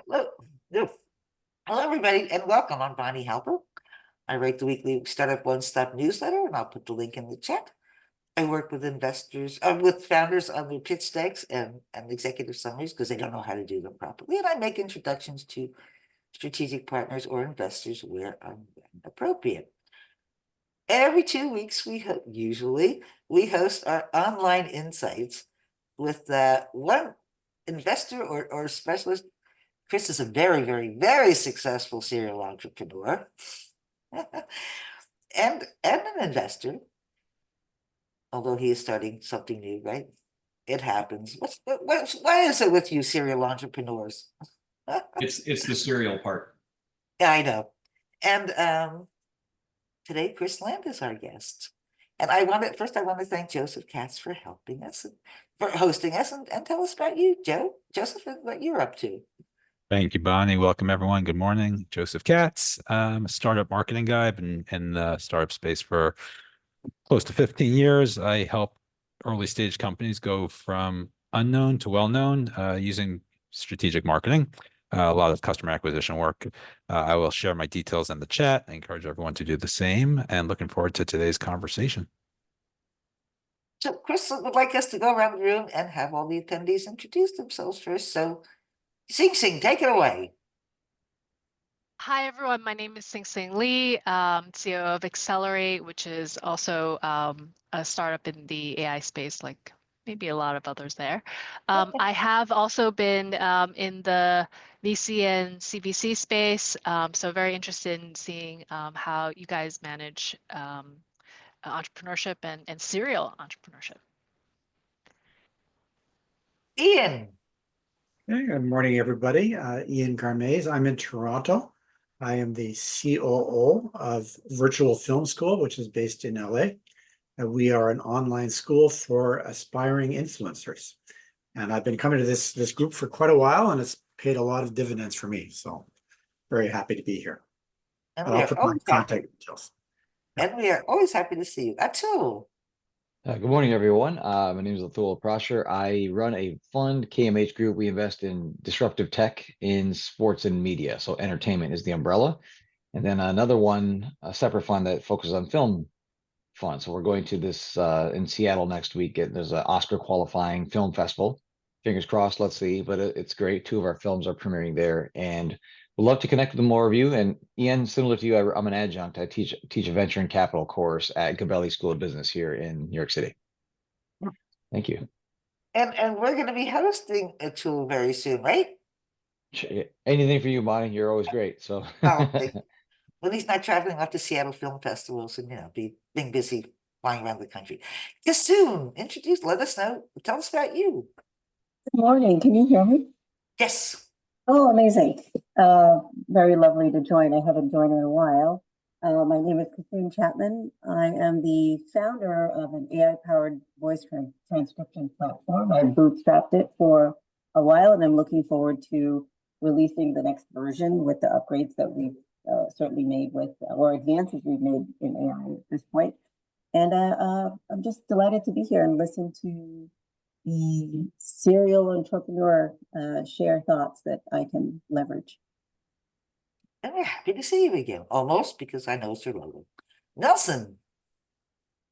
Hello, hello, hello, everybody, and welcome. I'm Bonnie Halper. I write the weekly Startup One Stop newsletter, and I'll put the link in the chat. I work with investors, with founders on their pitch decks and executive summaries because they don't know how to do them properly. And I make introductions to strategic partners or investors where appropriate. Every 2 weeks, usually we host our online insights with one investor or specialist. Kris is a very, very, very successful serial entrepreneur and an investor, although he is starting something new, right? It happens. Why is it with you serial entrepreneurs? It's the cereal part. Yeah, I know. And today, Kris Land is our guest. And I want to thank Joseph Katz for helping us, for hosting us, and tell us about you, Joseph, and what you're up to. Thank you, Bonnie. Welcome, everyone. Good morning. Joseph Katz. I'm a startup marketing guy. I've been in the startup space for close to 15 years. I help early stage companies go from unknown to well-known using strategic marketing, a lot of customer acquisition work. I will share my details in the chat. I encourage everyone to do the same, and looking forward to today's conversation. So Kris would like us to go around the room and have all the attendees introduce themselves first. So Sing Sing, take it away. Hi, everyone. My name is Sing Sing Lee, CEO of Accelerate, which is also a startup in the AI space, like maybe a lot of others there. I have also been in the VC and CVC space, so very interested in seeing how you guys manage entrepreneurship and serial entrepreneurship. Ian. Hey, good morning, everybody. Ian Garmez. I'm in Toronto. I am the COO of Virtual Film School, which is based in LA. We are an online school for aspiring influencers. And I've been coming to this group for quite a while, and it's paid a lot of dividends for me. So very happy to be here. And I'll put my contact details. And we are always happy to see you. Atul. Good morning, everyone. My name is Atul Prasher. I run a fund, KMH Group. We invest in disruptive tech in sports and media. So entertainment is the umbrella. And then another one, a separate fund that focuses on film fund. So we're going to this in Seattle next week. There's an Oscar qualifying film festival. Fingers crossed, let's see. But it's great. Two of our films are premiering there. And we'd love to connect with more of you. And Ian, similar to you, I'm an adjunct. I teach a venture and capital course at Gabelli School of Business here in New York City. Thank you. And we're going to be hosting Atul very soon, right? Anything for you, Bonnie. You're always great. So when he's not traveling off to Seattle film festivals and being busy flying around the country. Just soon, let us know. Tell us about you. Good morning. Can you hear me? Yes. Oh, amazing. Very lovely to join. I haven't joined in a while. My name is Kris Chapman. I am the founder of an AI-powered voice transcription platform. I bootstrapped it for a while, and I'm looking forward to releasing the next version with the upgrades that we've certainly made or advances we've made in AI at this point. And I'm just delighted to be here and listen to the serial entrepreneur share thoughts that I can leverage. And we're happy to see you again, almost, because I know it's your logo. Nelson.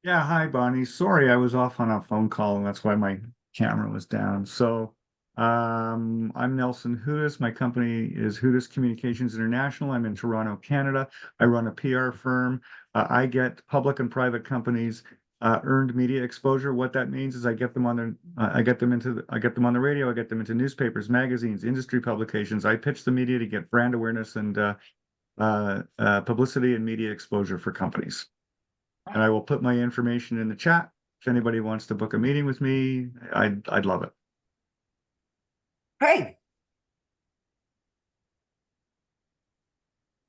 Yeah, hi, Bonnie. Sorry, I was off on a phone call, and that's why my camera was down. So I'm Nelson Hudis. My company is Hudis Communications International. I'm in Toronto, Canada. I run a PR firm. I get public and private companies earned media exposure. What that means is I get them on the radio, I get them into newspapers, magazines, industry publications. I pitch the media to get brand awareness and publicity and media exposure for companies. And I will put my information in the chat. If anybody wants to book a meeting with me, I'd love it. Great.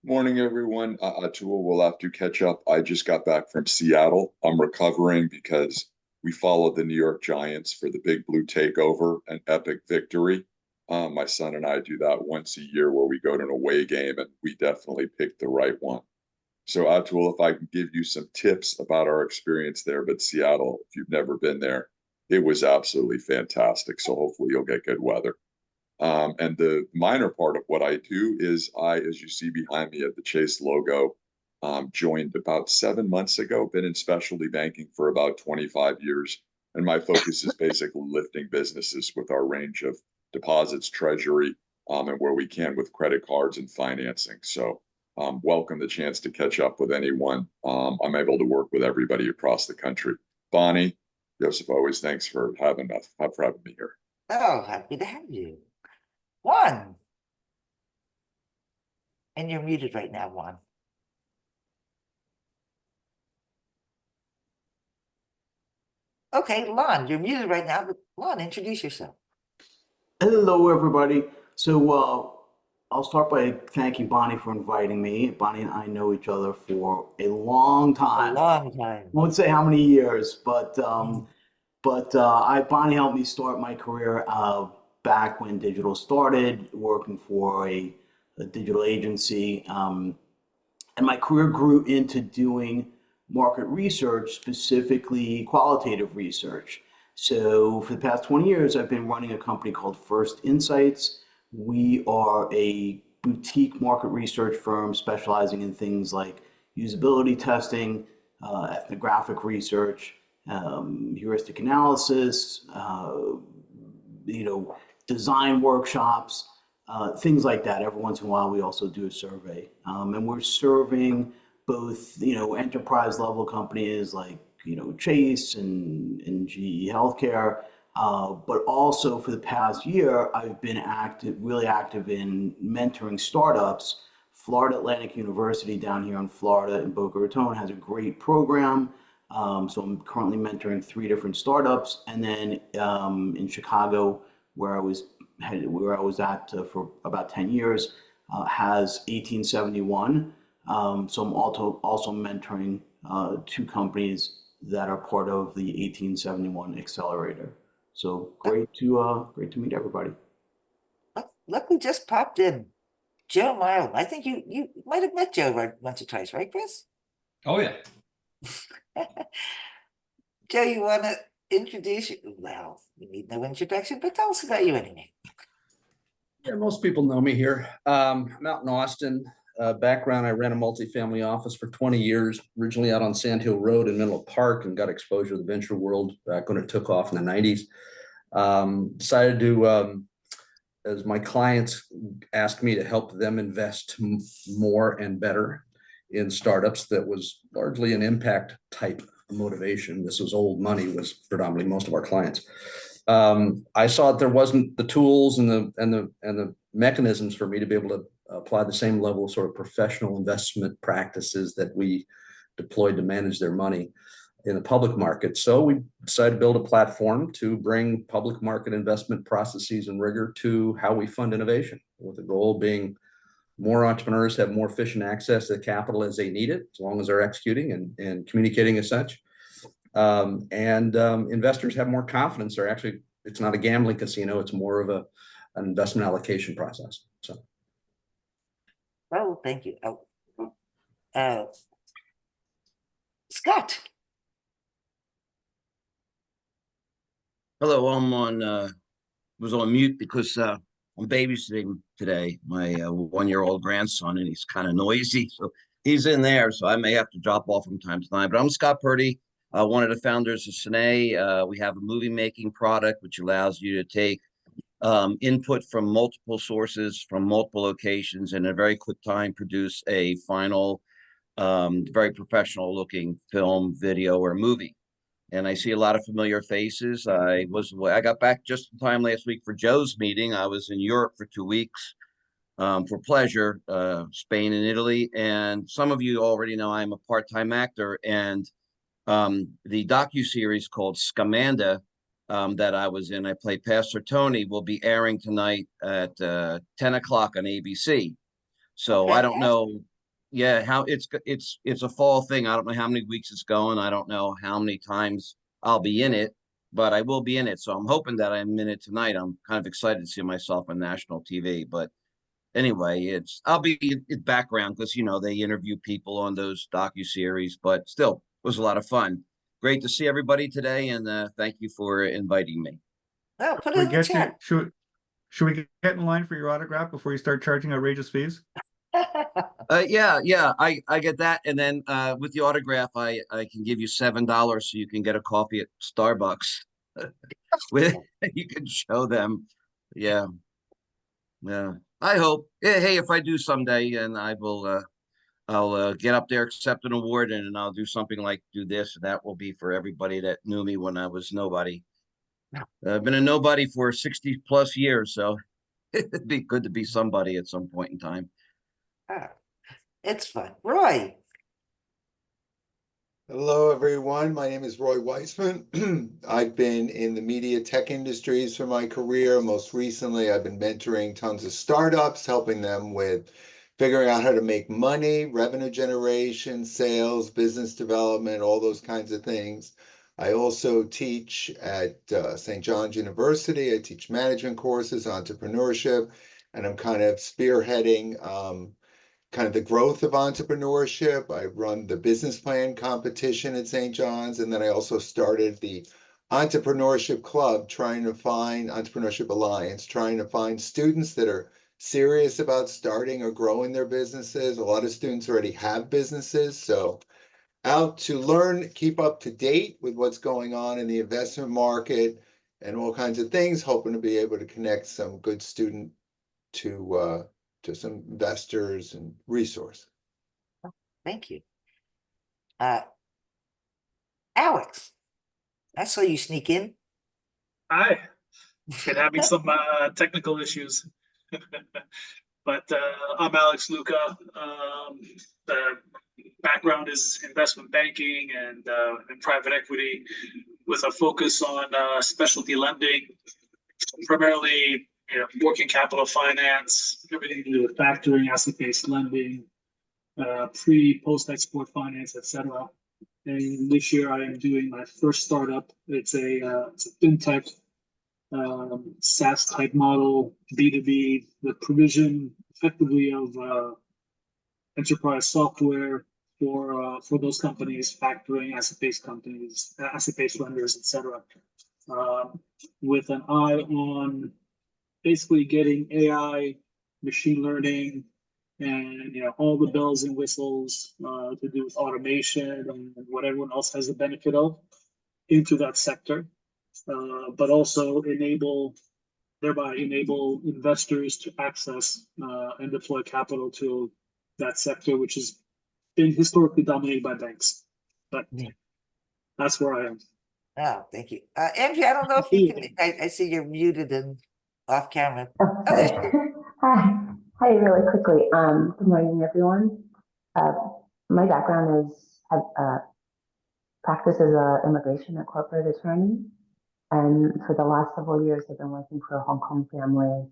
Morning, everyone. Atul will have to catch up. I just got back from Seattle. I'm recovering because we followed the New York Giants for the Big Blue Takeover, an epic victory. My son and I do that once a year where we go to an away game, and we definitely picked the right one. So Atul, if I can give you some tips about our experience there, but Seattle, if you've never been there, it was absolutely fantastic. So hopefully you'll get good weather. And the minor part of what I do is as you see behind me at the Chase logo, joined about 7 months ago, been in specialty banking for about 25 years. And my focus is basically lifting businesses with our range of deposits, treasury, and where we can with credit cards and financing. So welcome the chance to catch up with anyone. I'm able to work with everybody across the country. Bonnie, Joseph, always thanks for having me here. Oh, happy to have you. Juan. And you're muted right now, Juan. Okay, Lon, you're muted right now, but Lon, introduce yourself. Hello, everybody. So I'll start by thanking Bonnie for inviting me. Bonnie and I know each other for a long A time. long time. Won't say how many years, but Bonnie helped me start my career back when digital started, working for a digital agency. And my career grew into doing market research, specifically qualitative research. So for the past 20 years, I've been running a company called First Insights. We are a boutique market research firm specializing in things like usability testing, ethnographic research, heuristic analysis, design workshops, things like that. Every once in a while, we also do a survey, and we're serving both, enterprise level companies like, Chase and GE Healthcare, but also for the past year, I've been really active in mentoring startups. Florida Atlantic University down here in Florida in Boca Raton has a great program. So I'm currently mentoring 3 different startups, and then in Chicago, where I was at for about 10 years, has 1871. So I'm also mentoring 2 companies that are part of the 1871 accelerator. So great to meet everybody. Look who just popped in. Joe Mild. I think you might have met Joe once or twice, right, Chris? Oh, yeah. Joe, you want to introduce you? Well, you need no introduction, but tell us about you anyway. Yeah, most people know me here. I'm out in Austin. Background, I ran a multifamily office for 20 years, originally out on Sand Hill Road in Menlo Park, and got exposure to the venture world back when it took off in the 90s. Decided to, as my clients asked me to help them invest more and better in startups, that was largely an impact type motivation. This was old money, was predominantly most of our clients. I saw that there wasn't the tools and the mechanisms for me to be able to apply the same level of sort of professional investment practices that we deployed to manage their money in the public market. So we decided to build a platform to bring public market investment processes and rigor to how we fund innovation, with the goal being more entrepreneurs have more efficient access to capital as they need it, as long as they're executing and communicating as such. Investors have more confidence. It's not a gambling casino. It's more of an investment allocation process. So. Oh, thank you. Scott. Hello, was on mute because I'm babysitting today my 1-year-old grandson, and he's kind of noisy, so he's in there, so I may have to drop off from time to time. But I'm Scott Purdy, one of the founders of Cine. We have a movie making product which allows you to take input from multiple sources, from multiple locations, in a very quick time produce a final, very professional looking film, video, or movie. And I see a lot of familiar faces. I got back just in time last week for Joe's meeting. I was in Europe for 2 weeks for pleasure, Spain and Italy. And some of you already know I'm a part-time actor, and the docuseries called Scamanda that I was in, I play Pastor Tony, will be airing tonight at 10 o'clock on ABC. So Okay. I don't know, how it's a fall thing. I don't know how many weeks it's going. I don't know how many times I'll be in it, but I will be in it. So I'm hoping that I'm in it tonight. I'm kind of excited to see myself on national TV. But anyway, I'll be in background because they interview people on those docuseries, but still, it was a lot of fun. Great to see everybody today, and thank you for inviting me. Oh, put it in the chat. Should we get in line for your autograph before you start charging outrageous fees? Yeah, I get that, and then with the autograph, I can give you $7 so you can get a coffee at Starbucks. With you can show them, yeah, yeah. I hope. Hey, if I do someday, and I will, I'll get up there, accept an award, and I'll do something like do this, and that will be for everybody that knew me when I was nobody. I've been a nobody for 60 plus years, so it'd be good to be somebody at some point in time. Ah, it's fun. Roy. Hello, everyone. My name is Roy Weissman. I've been in the media tech industries for my career. Most recently, I've been mentoring tons of startups, helping them with figuring out how to make money, revenue generation, sales, business development, all those kinds of things. I also teach at St. John's University. I teach management courses, entrepreneurship, and I'm kind of spearheading kind of the growth of entrepreneurship. I run the business plan competition at St. John's, and then I also started the entrepreneurship club, Entrepreneurship Alliance, trying to find students that are serious about starting or growing their businesses. A lot of students already have businesses, so out to learn, keep up to date with what's going on in the investment market and all kinds of things, hoping to be able to connect some good student to some investors and resources. Thank you. Alex, I saw you sneak in. Hi, been having some technical issues, but I'm Alex Luca. The background is investment banking and private equity, with a focus on specialty lending, primarily working capital finance, everything to do with factoring, asset-based lending, post-export finance, etc. And this year I am doing my first startup. It's a fintech SaaS type model, B2B, the provision effectively of enterprise software for those companies, factoring, asset-based companies, asset-based lenders, etc. With an eye on basically getting AI, machine learning, and all the bells and whistles to do with automation and what everyone else has the benefit of into that sector, but also thereby enable investors to access and deploy capital to that sector, which has been historically dominated by banks. But that's where I am. Oh, thank you. Andrea, I don't know if you can, I see you're muted and off camera. Oh, there she is. Hi, really quickly. Good morning, everyone. My background is practice as an immigration and corporate attorney. And for the last several years, I've been working for a Hong Kong family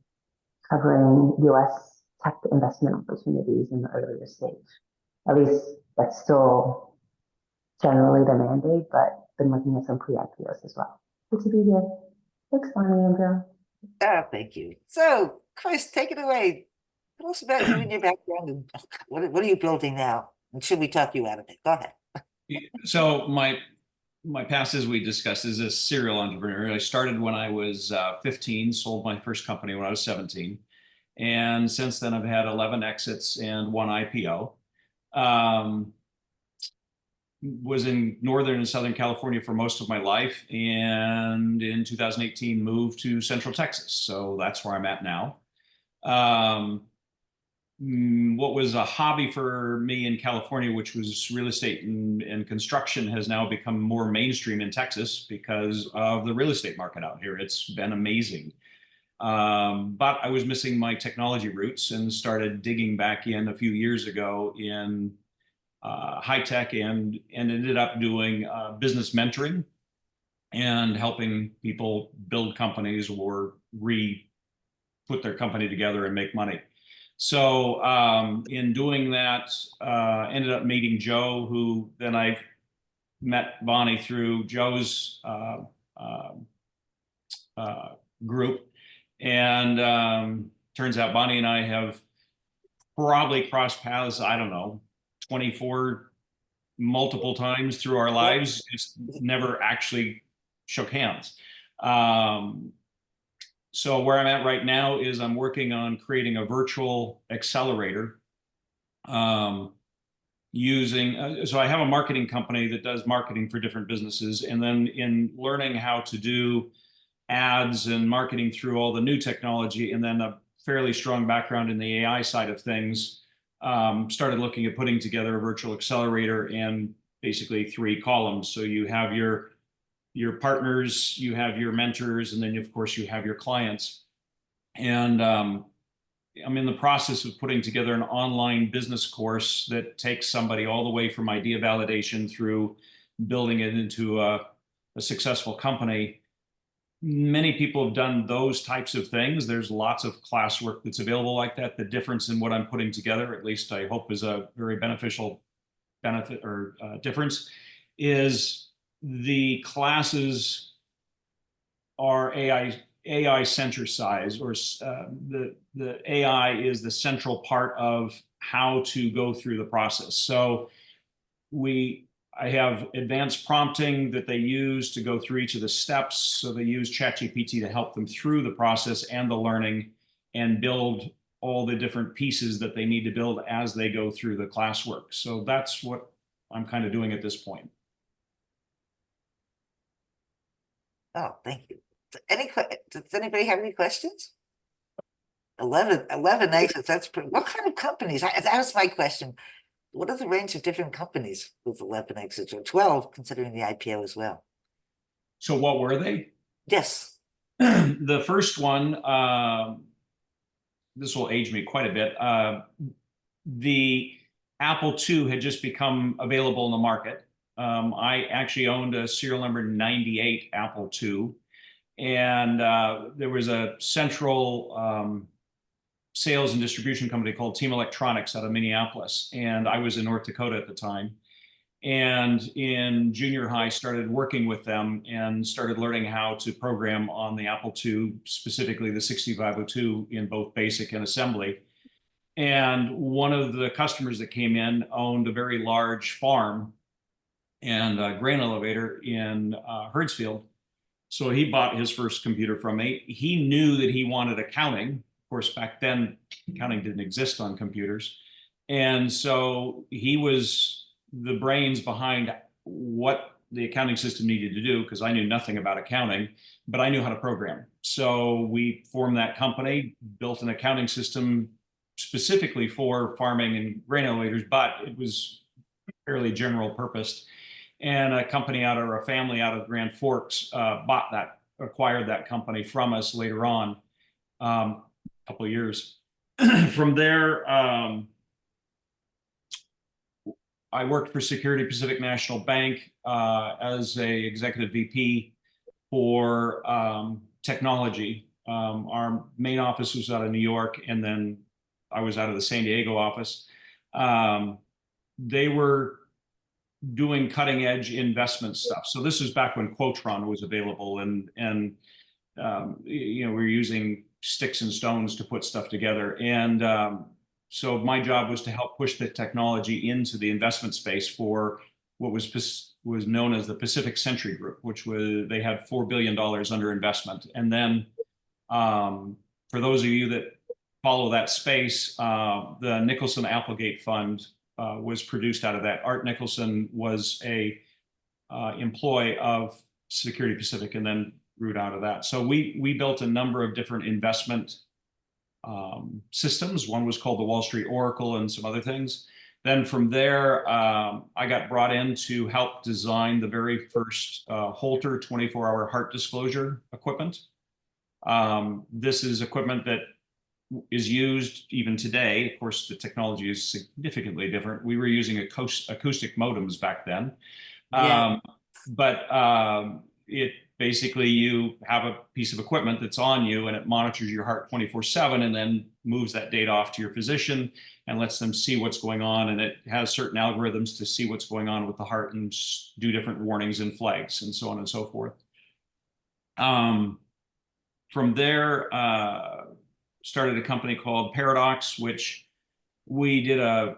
covering US tech investment opportunities in the earlier stage. At least that's still generally the mandate, but been looking at some pre-IPOs as well. Good to be here. Thanks, Bonnie, Andrew. Oh, thank you. So, Kris, take it away. Tell us about you and your background and what are you building now? And should we talk you out of it? Go ahead. So my past, as we discussed, is a serial entrepreneur. I started when I was 15, sold my first company when I was 17. And since then, I've had 11 exits and 1 IPO. Was in Northern and Southern California for most of my life. And in 2018, moved to Central Texas. So that's where I'm at now. What was a hobby for me in California, which was real estate and construction, has now become more mainstream in Texas because of the real estate market out here. It's been amazing. But I was missing my technology roots and started digging back in a few years ago in high tech and ended up doing business mentoring and helping people build companies or put their company together and make money. So in doing that, ended up meeting Joe, who then I met Bonnie through Joe's group. And turns out Bonnie and I have probably crossed paths, I don't know, 24 multiple times through our lives, just never actually shook hands. So where I'm at right now is I'm working on creating a virtual accelerator using, so I have a marketing company that does marketing for different businesses. And then in learning how to do ads and marketing through all the new technology, and then a fairly strong background in the AI side of things, started looking at putting together a virtual accelerator and basically 3 columns. So you have your partners, you have your mentors, and then of course you have your clients. And I'm in the process of putting together an online business course that takes somebody all the way from idea validation through building it into a successful company. Many people have done those types of things. There's lots of classwork that's available like that. The difference in what I'm putting together, at least I hope is a very beneficial benefit or difference, is the classes are AI centralized, or the AI is the central part of how to go through the process. So I have advanced prompting that they use to go through each of the steps. So they use ChatGPT to help them through the process and the learning and build all the different pieces that they need to build as they go through the classwork. So that's what I'm kind of doing at this point. Oh, thank you. Does anybody have any questions? 11 exits, that's pretty, what kind of companies? That was my question. What are the range of different companies with 11 exits, or 12, considering the IPO as well? So what were they? Yes. The first one, this will age me quite a bit. The Apple II had just become available in the market. I actually owned a serial number 98 Apple II, and there was a central sales and distribution company called Team Electronics out of Minneapolis, and I was in North Dakota at the time. And in junior high, started working with them and started learning how to program on the Apple II, specifically the 6502 in both BASIC and assembly. And one of the customers that came in owned a very large farm and a grain elevator in Hertzfield. So he bought his first computer from me. He knew that he wanted accounting. Of course, back then, accounting didn't exist on computers. And so he was the brains behind what the accounting system needed to do, because I knew nothing about accounting, but I knew how to program. So we formed that company, built an accounting system specifically for farming and grain elevators, but it was fairly general purposed. And a company a family out of Grand Forks acquired that company from us later on, a couple of years. From there, I worked for Security Pacific National Bank as a executive VP for technology. Our main office was out of New York, and then I was out of the San Diego office. They were doing cutting edge investment stuff. So this was back when Quotron was available, and we were using sticks and stones to put stuff together. And so my job was to help push the technology into the investment space for what was known as the Pacific Century Group, which they had $4 billion under investment. And then for those of you that follow that space, the Nicholson Applegate Fund was produced out of that. Art Nicholson was a employee of Security Pacific and then grew out of that. So we built a number of different investment systems. One was called the Wall Street Oracle and some other things. Then from there, I got brought in to help design the very first Holter 24-hour heart disclosure equipment. This is equipment that is used even today. Of course, the technology is significantly different. We were using acoustic modems back then. Yeah. It basically, you have a piece of equipment that's on you and it monitors your heart 24/7 and then moves that data off to your physician and lets them see what's going on. And it has certain algorithms to see what's going on with the heart and do different warnings and flags and so on and so forth. From there, started a company called Paradox, which we did a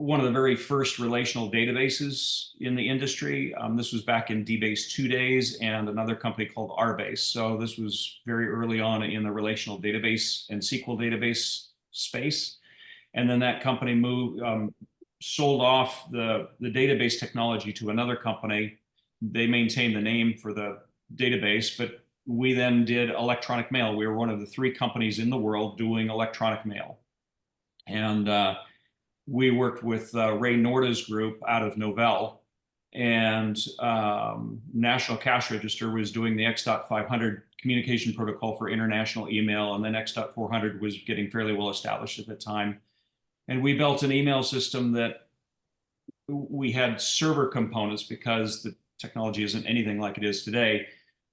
one of the very first relational databases in the industry. This was back in DBase 2 days and another company called RBase. So this was very early on in the relational database and SQL database space. And then that company sold off the database technology to another company. They maintained the name for the database, but we then did electronic mail. We were one of the 3 companies in the world doing electronic mail. And we worked with Ray Norda's group out of Novell, and National Cash Register was doing the X.500 communication protocol for international email, and then X.400 was getting fairly well established at the time. And we built an email system that we had server components because the technology isn't anything like it is today.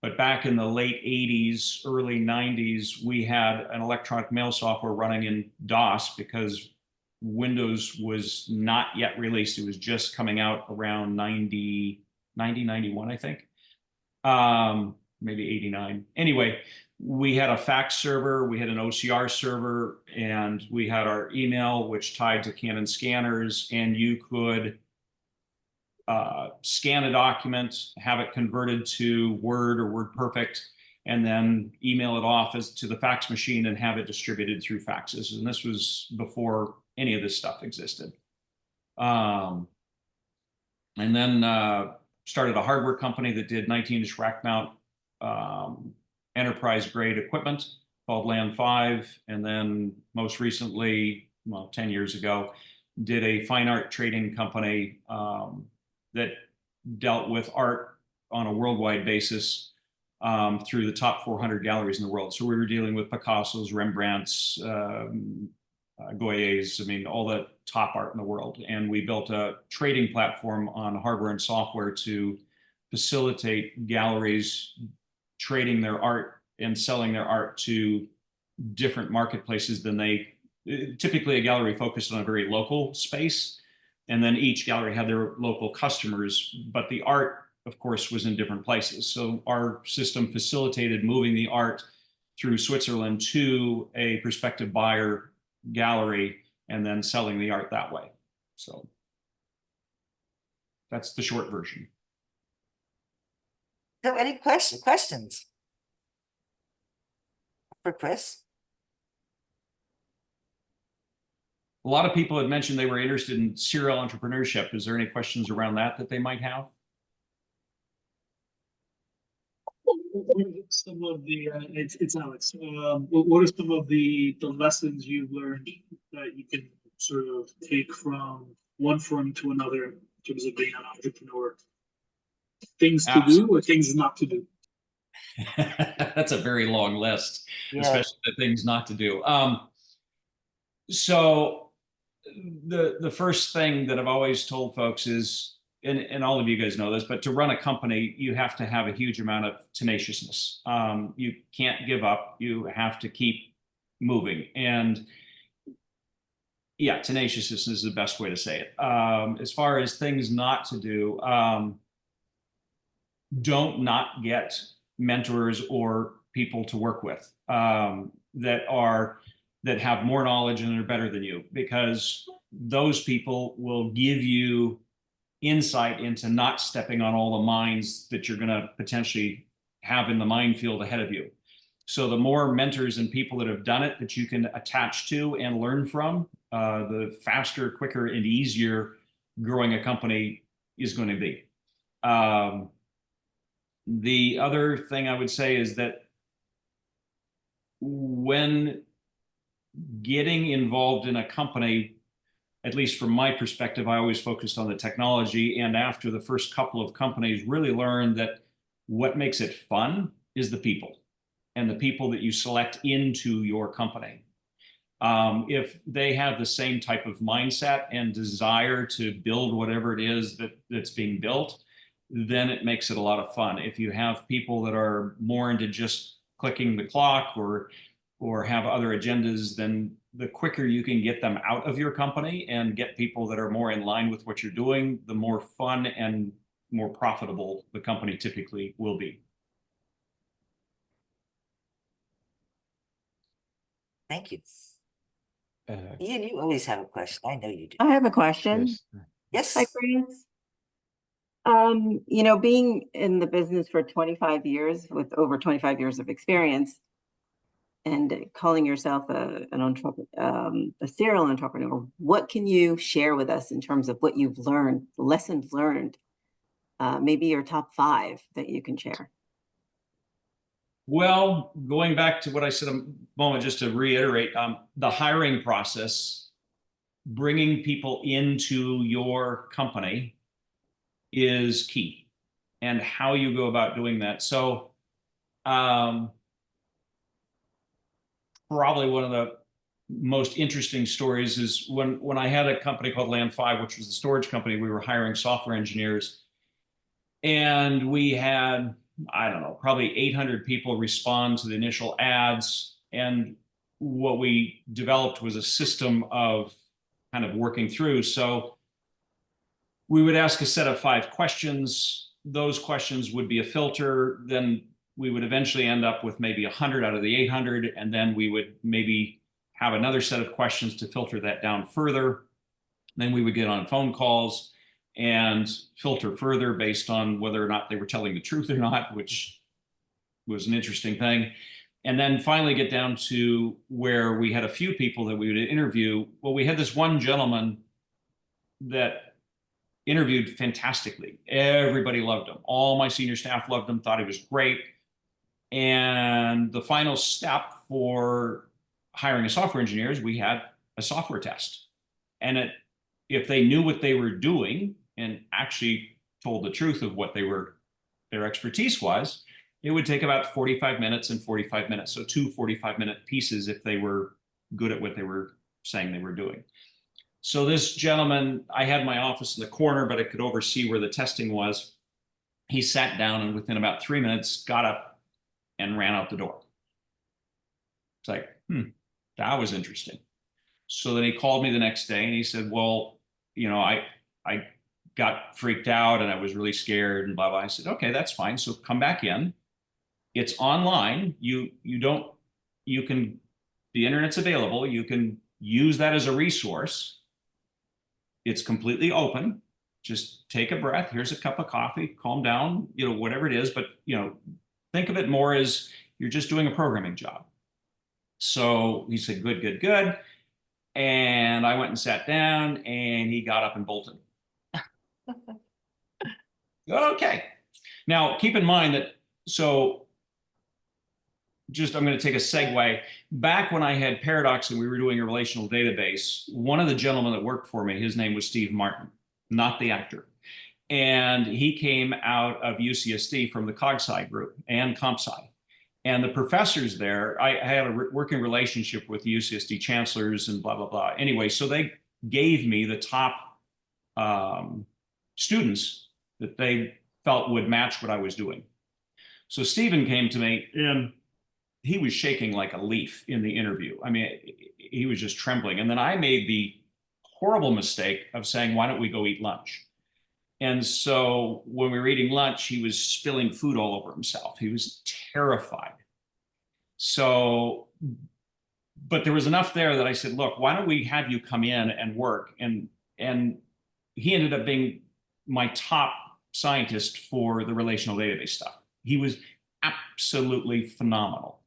But back in the late 80s, early 90s, we had an electronic mail software running in DOS because Windows was not yet released. It was just coming out around 90, 91, I think. Maybe 89. Anyway, we had a fax server, we had an OCR server, and we had our email, which tied to Canon scanners, and you could scan a document, have it converted to Word or WordPerfect, and then email it off to the fax machine and have it distributed through faxes. And this was before any of this stuff existed. And then started a hardware company that did 19-inch rack mount enterprise grade equipment called Land 5. And then most recently, well, 10 years ago, did a fine art trading company that dealt with art on a worldwide basis through the top 400 galleries in the world. So we were dealing with Picasso's, Rembrandt's, Goya's, I mean, all the top art in the world. And we built a trading platform on hardware and software to facilitate galleries trading their art and selling their art to different marketplaces than typically a gallery focused on a very local space. And then each gallery had their local customers, but the art, of course, was in different places. So our system facilitated moving the art through Switzerland to a prospective buyer gallery and then selling the art that way. So that's the short version. So any questions for Kris? A lot of people had mentioned they were interested in serial entrepreneurship. Is there any questions around that they might have? What are some of the it's Alex. What are some of the lessons you've learned that you can sort of take from one firm to another in terms of being an entrepreneur? Things to do or things not to do? That's a very long list, Yeah. especially the things not to do. So the first thing that I've always told folks is, and all of you guys know this, but to run a company, you have to have a huge amount of tenaciousness. You can't give up. You have to keep moving. And yeah, tenaciousness is the best way to say it. As far as things not to do, don't not get mentors or people to work with that have more knowledge and are better than you, because those people will give you insight into not stepping on all the mines that you're going to potentially have in the minefield ahead of you. So the more mentors and people that have done it that you can attach to and learn from, the faster, quicker, and easier growing a company is going to be. The other thing I would say is that when getting involved in a company, at least from my perspective, I always focused on the technology. And after the first couple of companies, really learned that what makes it fun is the people and the people that you select into your company. If they have the same type of mindset and desire to build whatever it is that's being built, then it makes it a lot of fun. If you have people that are more into just clicking the clock or have other agendas, then the quicker you can get them out of your company and get people that are more in line with what you're doing, the more fun and more profitable the company typically will be. Thank you. Ian, you always have a question. I know you do. I have a question. Kris. Yes. Hi, Kris. Being in the business for 25 years with over 25 years of experience and calling yourself an entrepreneur, a serial entrepreneur, what can you share with us in terms of what you've learned, lessons learned, maybe your top 5 that you can share? Well, going back to what I said a moment, just to reiterate, the hiring process, bringing people into your company is key, and how you go about doing that. So probably one of the most interesting stories is when I had a company called Land 5, which was the storage company. We were hiring software engineers, and we had, I don't know, probably 800 people respond to the initial ads. And what we developed was a system of kind of working through. So we would ask a set of 5 questions. Those questions would be a filter. Then we would eventually end up with maybe 100 out of the 800. And then we would maybe have another set of questions to filter that down further. Then we would get on phone calls and filter further based on whether or not they were telling the truth or not, which was an interesting thing. And then finally get down to where we had a few people that we would interview. Well, we had this one gentleman that interviewed fantastically. Everybody loved him. All my senior staff loved him, thought he was great. And the final step for hiring a software engineer is we had a software test. And if they knew what they were doing and actually told the truth of what their expertise was, it would take about 45 minutes and 45 minutes. So 2 45-minute pieces if they were good at what they were saying they were doing. So this gentleman, I had my office in the corner, but I could oversee where the testing was. He sat down and within about 3 minutes got up and ran out the door. It's like, that was interesting. So then he called me the next day and he said, well, I got freaked out and I was really scared and blah, blah. I said, okay, that's fine. So come back in. It's online. The internet's available. You can use that as a resource. It's completely open. Just take a breath. Here's a cup of coffee, calm down, whatever it is. But, think of it more as you're just doing a programming job. So he said, good, good, good. And I went and sat down and he got up and bolted. Okay. Now, keep in mind that, I'm going to take a segue. Back when I had Paradox and we were doing a relational database, one of the gentlemen that worked for me, his name was Steve Martin, not the actor. And he came out of UCSD from the CogSci group and CompSci. And the professors there, I had a working relationship with the UCSD chancellors and blah, blah, blah. Anyway, so they gave me the top students that they felt would match what I was doing. So Stephen came to me and he was shaking like a leaf in the interview. I mean, he was just trembling. And then I made the horrible mistake of saying, why don't we go eat lunch? And so when we were eating lunch, he was spilling food all over himself. He was terrified. So, but there was enough there that I said, look, why don't we have you come in and work? And he ended up being my top scientist for the relational database stuff. He was absolutely phenomenal.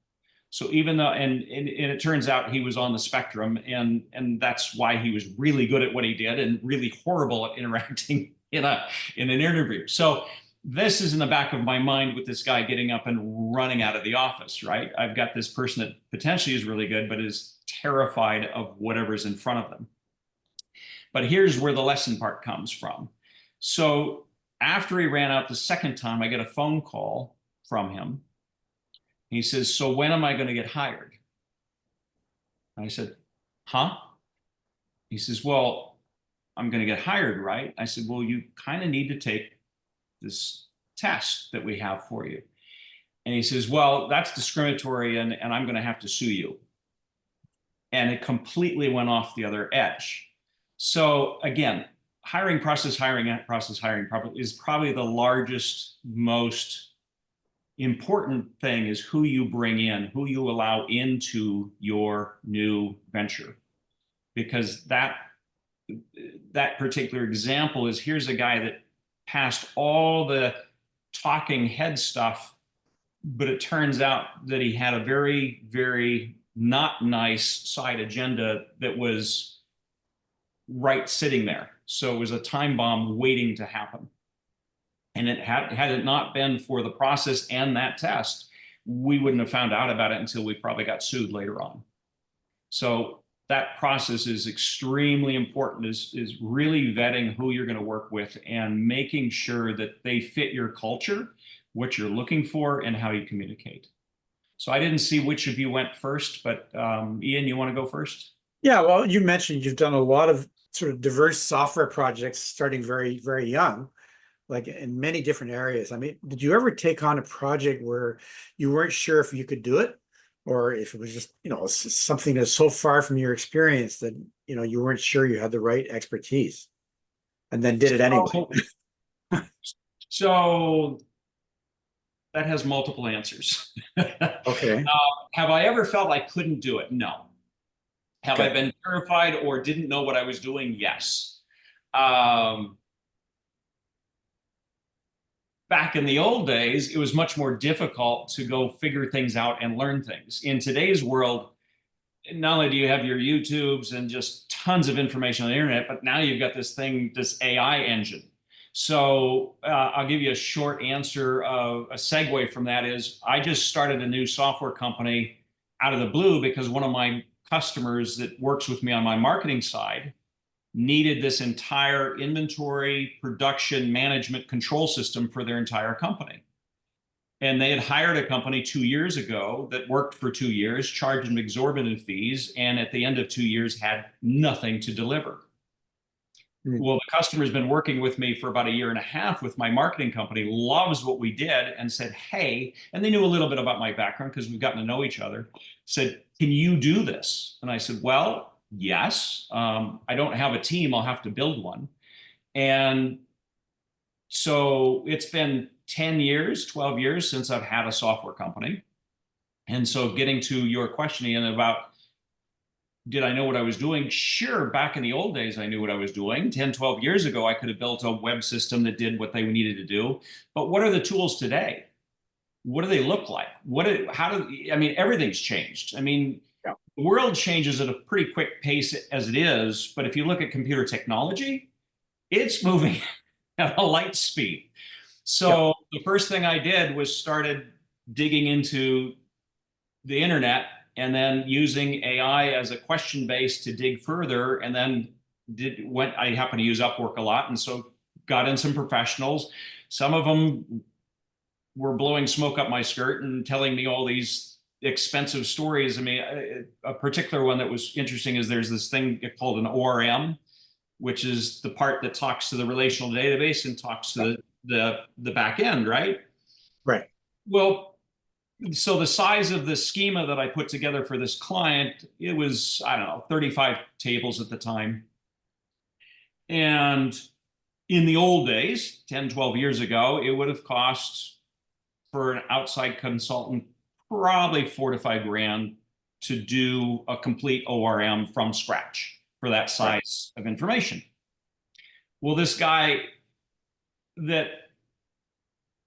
So even though, and it turns out he was on the spectrum, and that's why he was really good at what he did and really horrible at interacting in an interview. So this is in the back of my mind with this guy getting up and running out of the office, right? I've got this person that potentially is really good, but is terrified of whatever's in front of them. But here's where the lesson part comes from. So after he ran out the second time, I get a phone call from him. He says, so when am I going to get hired? I said, huh? He says, well, I'm going to get hired, right? I said, well, you kind of need to take this test that we have for you. And he says, well, that's discriminatory and I'm going to have to sue you. And it completely went off the other edge. So again, hiring process is probably the largest, most important thing is who you bring in, who you allow into your new venture. because that particular example is, here's a guy that passed all the talking head stuff, but it turns out that he had a very, very not nice side agenda that was right sitting there. So it was a time bomb waiting to happen. And had it not been for the process and that test, we wouldn't have found out about it until we probably got sued later on. So that process is extremely important, is really vetting who you're going to work with and making sure that they fit your culture, what you're looking for, and how you communicate. So I didn't see which of you went first, but Ian, you want to go first? Yeah, well, you mentioned you've done a lot of sort of diverse software projects starting very, very young, like in many different areas. I mean, did you ever take on a project where you weren't sure if you could do it, or if it was just, something that's so far from your experience that, you weren't sure you had the right expertise, and then did it anyway? So that has multiple answers. Okay. Have I ever felt I couldn't do it? No. Have I been terrified or didn't know what I was doing? Yes. Back in the old days, it was much more difficult to go figure things out and learn things. In today's world, not only do you have your YouTubes and just tons of information on the internet, but now you've got this thing, this AI engine. So I'll give you a short answer. A segue from that is, I just started a new software company out of the blue because one of my customers that works with me on my marketing side needed this entire inventory, production, management control system for their entire company. And they had hired a company 2 years ago that worked for 2 years, charged them exorbitant fees, and at the end of 2 years had nothing to deliver. Well, the customer's been working with me for about 1.5 years with my marketing company, loves what we did, and said, hey, and they knew a little bit about my background because we've gotten to know each other, said, can you do this? And I said, well, yes. I don't have a team, I'll have to build one. And so it's been 10 years, 12 years since I've had a software company. And so getting to your question, Ian, about did I know what I was doing? Sure, back in the old days, I knew what I was doing. 10, 12 years ago, I could have built a web system that did what they needed to do. But what are the tools today? What do they look like? Everything's changed. I mean, the world changes at a pretty quick pace as it is, but if you look at computer technology, it's moving at a light speed. So the first thing I did was started digging into the internet and then using AI as a question base to dig further, and then I happen to use Upwork a lot, and so got in some professionals. Some of them were blowing smoke up my skirt and telling me all these expensive stories. I mean, a particular one that was interesting is there's this thing called an ORM, which is the part that talks to the relational database and talks to the back end, right? Right. Well, so the size of the schema that I put together for this client, it was, I don't know, 35 tables at the time. And in the old days, 10, 12 years ago, it would have cost for an outside consultant probably $4 to $5 grand to do a complete ORM from scratch for that size of information. Well, this guy that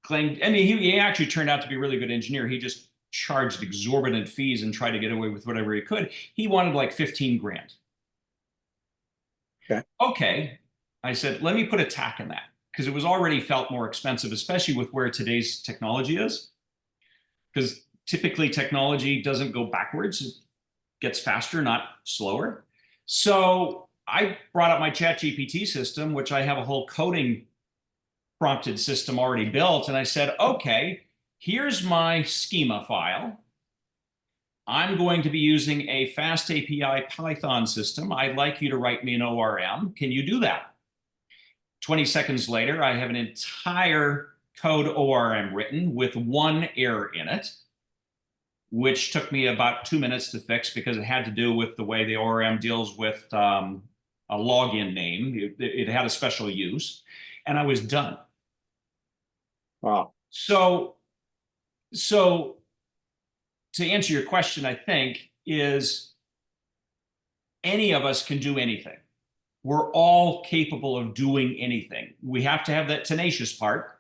claimed, I mean, he actually turned out to be a really good engineer. He just charged exorbitant fees and tried to get away with whatever he could. He wanted like 15 grand. Okay. I said, let me put a tack in that, because it was already felt more expensive, especially with where today's technology is. Because typically technology doesn't go backwards, it gets faster, not slower. So I brought up my ChatGPT system, which I have a whole coding prompted system already built. And I said, okay, here's my schema file. I'm going to be using a fast API Python system. I'd like you to write me an ORM. Can you do that? 20 seconds later, I have an entire code ORM written with one error in it, which took me about 2 minutes to fix because it had to do with the way the ORM deals with a login name. It had a special use, and I was done. Wow. So to answer your question, I think, is any of us can do anything. We're all capable of doing anything. We have to have that tenacious part,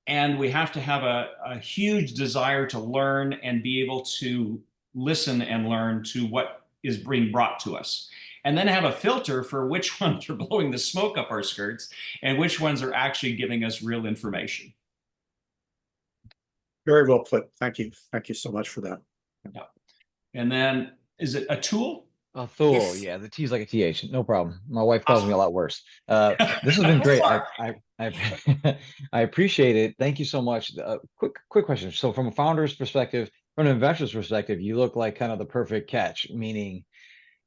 and we have to have a huge desire to learn and be able to listen and learn to what is being brought to us. And then have a filter for which ones are blowing the smoke up our skirts and which ones are actually giving us real information. Very well put. Thank you. Thank you so much for that. Yeah. And then, is it a tool? A Thule, Yes. yeah, the T's like a TH, no problem. My wife calls me a lot worse. This has been great. I appreciate it. Thank you so much. Quick question. So from a founder's perspective, from an investor's perspective, you look like kind of the perfect catch, meaning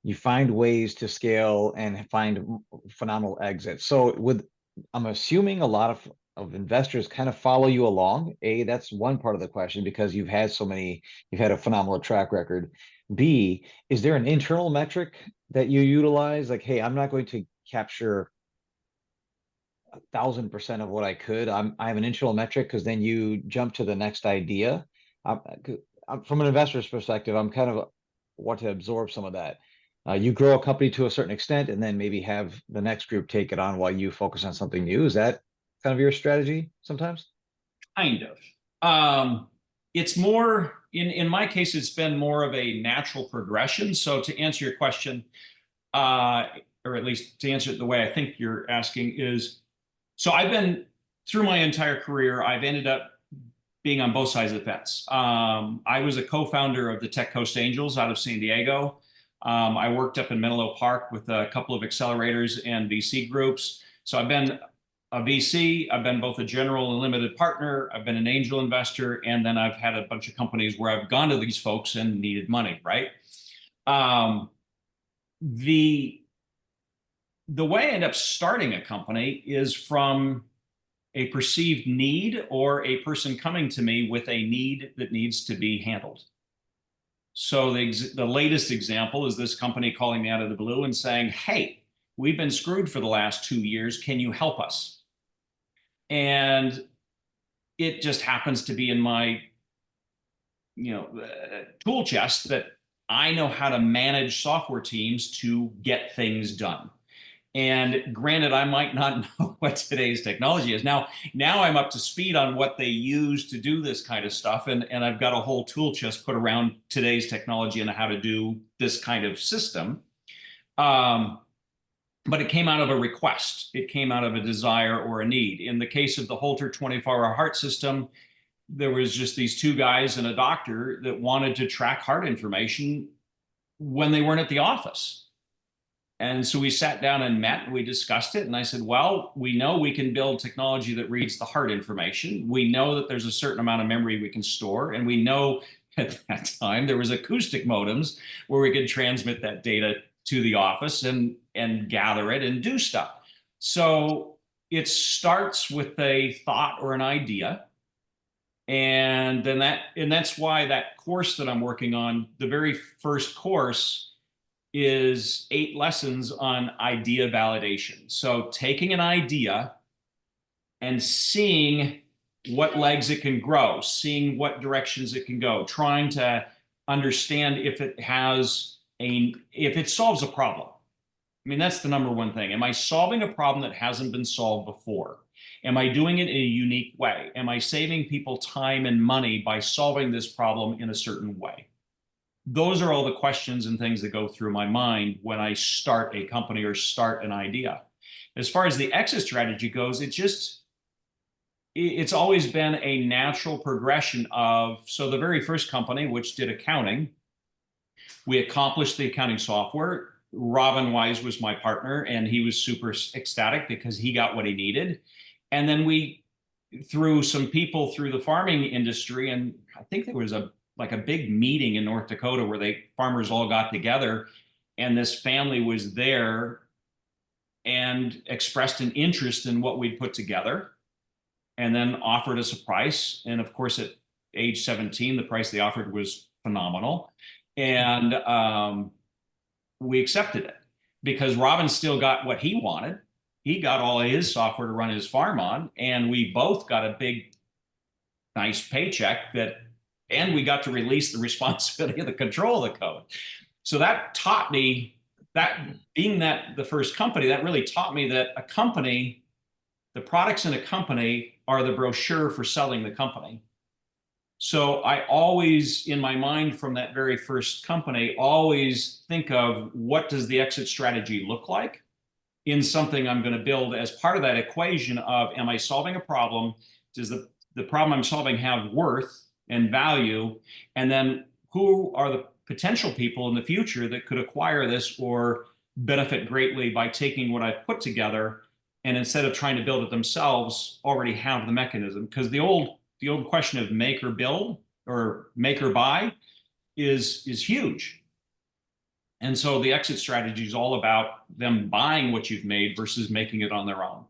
you find ways to scale and find phenomenal exits. So I'm assuming a lot of investors kind of follow you along. A, that's one part of the question because you've had a phenomenal track record. B, is there an internal metric that you utilize? Like, hey, I'm not going to capture 1,000% of what I could. I have an internal metric because then you jump to the next idea. From an investor's perspective, I'm kind of want to absorb some of that. You grow a company to a certain extent and then maybe have the next group take it on while you focus on something new. Is that kind of your strategy sometimes? Kind of. It's more, in my case, it's been more of a natural progression. So to answer your question, or at least to answer it the way I think you're asking is, so I've been, through my entire career, I've ended up being on both sides of the fence. I was a co-founder of the Tech Coast Angels out of San Diego. I worked up in Menlo Park with a couple of accelerators and VC groups. So I've been a VC, I've been both a general and limited partner, I've been an angel investor, and then I've had a bunch of companies where I've gone to these folks and needed money, right? The way I end up starting a company is from a perceived need or a person coming to me with a need that needs to be handled. So the latest example is this company calling me out of the blue and saying, hey, we've been screwed for the last 2 years. Can you help us? And it just happens to be in my, tool chest that I know how to manage software teams to get things done. And granted, I might not know what today's technology is. Now I'm up to speed on what they use to do this kind of stuff. And I've got a whole tool chest put around today's technology and how to do this kind of system. But it came out of a request. It came out of a desire or a need. In the case of the Holter 24-hour heart system, there was just these two guys and a doctor that wanted to track heart information when they weren't at the office. And so we sat down and met and we discussed it. And I said, well, we know we can build technology that reads the heart information. We know that there's a certain amount of memory we can store. And we know at that time there was acoustic modems where we could transmit that data to the office and gather it and do stuff. So it starts with a thought or an idea. And then that's why that course that I'm working on, the very first course is 8 lessons on idea validation. So taking an idea and seeing what legs it can grow, seeing what directions it can go, trying to understand if it solves a problem. I mean, that's the number one thing. Am I solving a problem that hasn't been solved before? Am I doing it in a unique way? Am I saving people time and money by solving this problem in a certain way? Those are all the questions and things that go through my mind when I start a company or start an idea. As far as the exit strategy goes, it's always been a natural progression of, so the very first company, which did accounting, we accomplished the accounting software. Robin Wise was my partner, and he was super ecstatic because he got what he needed. And then we, through some people through the farming industry, and I think there was a big meeting in North Dakota where farmers all got together, and this family was there and expressed an interest in what we'd put together and then offered us a price. And of course, at age 17, the price they offered was phenomenal. And we accepted it because Robin still got what he wanted. He got all of his software to run his farm on, and we both got a big, nice paycheck and we got to release the responsibility of the control of the code. So that taught me that being that the first company, that really taught me that a company, the products in a company are the brochure for selling the company. So I always, in my mind from that very first company, always think of what does the exit strategy look like in something I'm going to build as part of that equation of, am I solving a problem? Does the problem I'm solving have worth and value? And then who are the potential people in the future that could acquire this or benefit greatly by taking what I've put together, and instead of trying to build it themselves, already have the mechanism? Because the old question of make or build or make or buy is huge. And so the exit strategy is all about them buying what you've made versus making it on their own.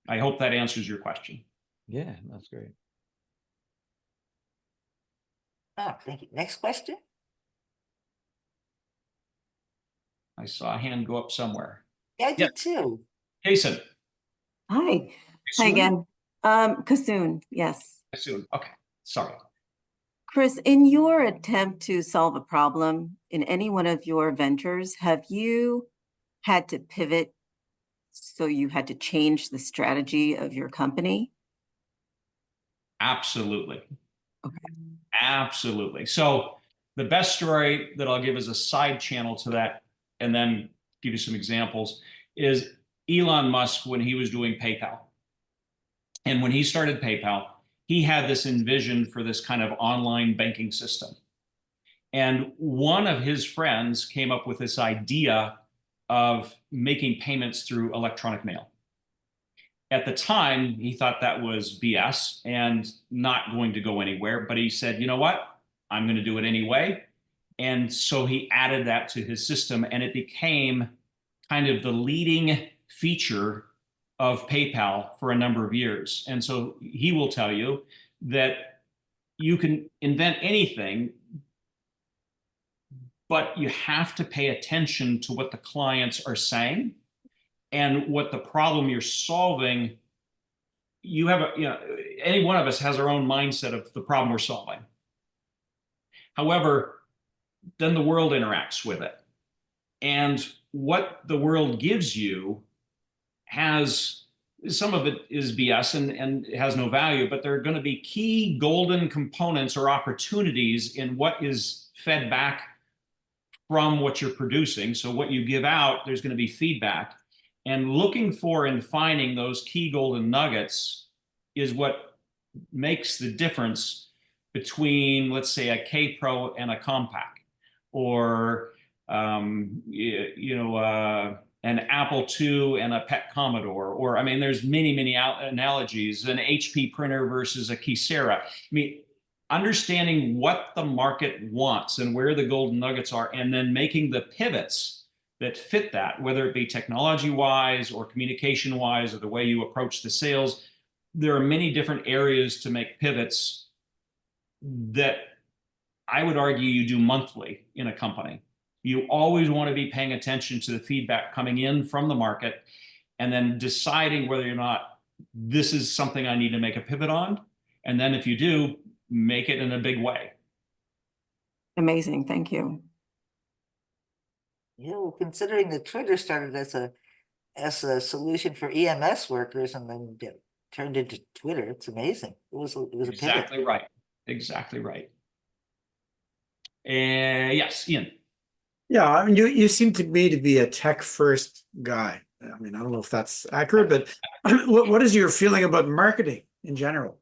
I hope that answers your question. Yeah, that's great. Oh, thank you. Next question. I saw a hand go up somewhere. Yeah, I did too. Jason. Hi. Hi again. Kasoon, yes. Soon. Okay. Sorry. Kris, in your attempt to solve a problem in any one of your ventures, have you had to pivot, so you had to change the strategy of your company? Absolutely. Okay. Absolutely. So the best story that I'll give as a side channel to that, and then give you some examples, is Elon Musk when he was doing PayPal. And when he started PayPal, he had this envision for this kind of online banking system. And one of his friends came up with this idea of making payments through electronic mail. At the time, he thought that was BS and not going to go anywhere. But he said, you know what? I'm going to do it anyway. And so he added that to his system, and it became kind of the leading feature of PayPal for a number of years. And so he will tell you that you can invent anything, but you have to pay attention to what the clients are saying and what the problem you're solving. You have any one of us has our own mindset of the problem we're solving. However, then the world interacts with it. And what the world gives you has, some of it is BS and it has no value, but there are going to be key golden components or opportunities in what is fed back from what you're producing. So what you give out, there's going to be feedback. And looking for and finding those key golden nuggets is what makes the difference between, let's say, a K Pro and a Compact, or an Apple II and a Pet Commodore, or I mean, there's many analogies, an HP printer versus a Kyocera. I mean, understanding what the market wants and where the golden nuggets are, and then making the pivots that fit that, whether it be technology-wise or communication-wise or the way you approach the sales. There are many different areas to make pivots that I would argue you do monthly in a company. You always want to be paying attention to the feedback coming in from the market, and then deciding whether or not this is something I need to make a pivot on. And then if you do, make it in a big way. Amazing. Thank you. You know, considering that Twitter started as a solution for EMS workers and then turned into Twitter, it's amazing. It was a pivot. Exactly right. Exactly right. Yes, Ian. Yeah, I mean, you seem to me to be a tech first guy. I mean, I don't know if that's accurate, but what is your feeling about marketing in general?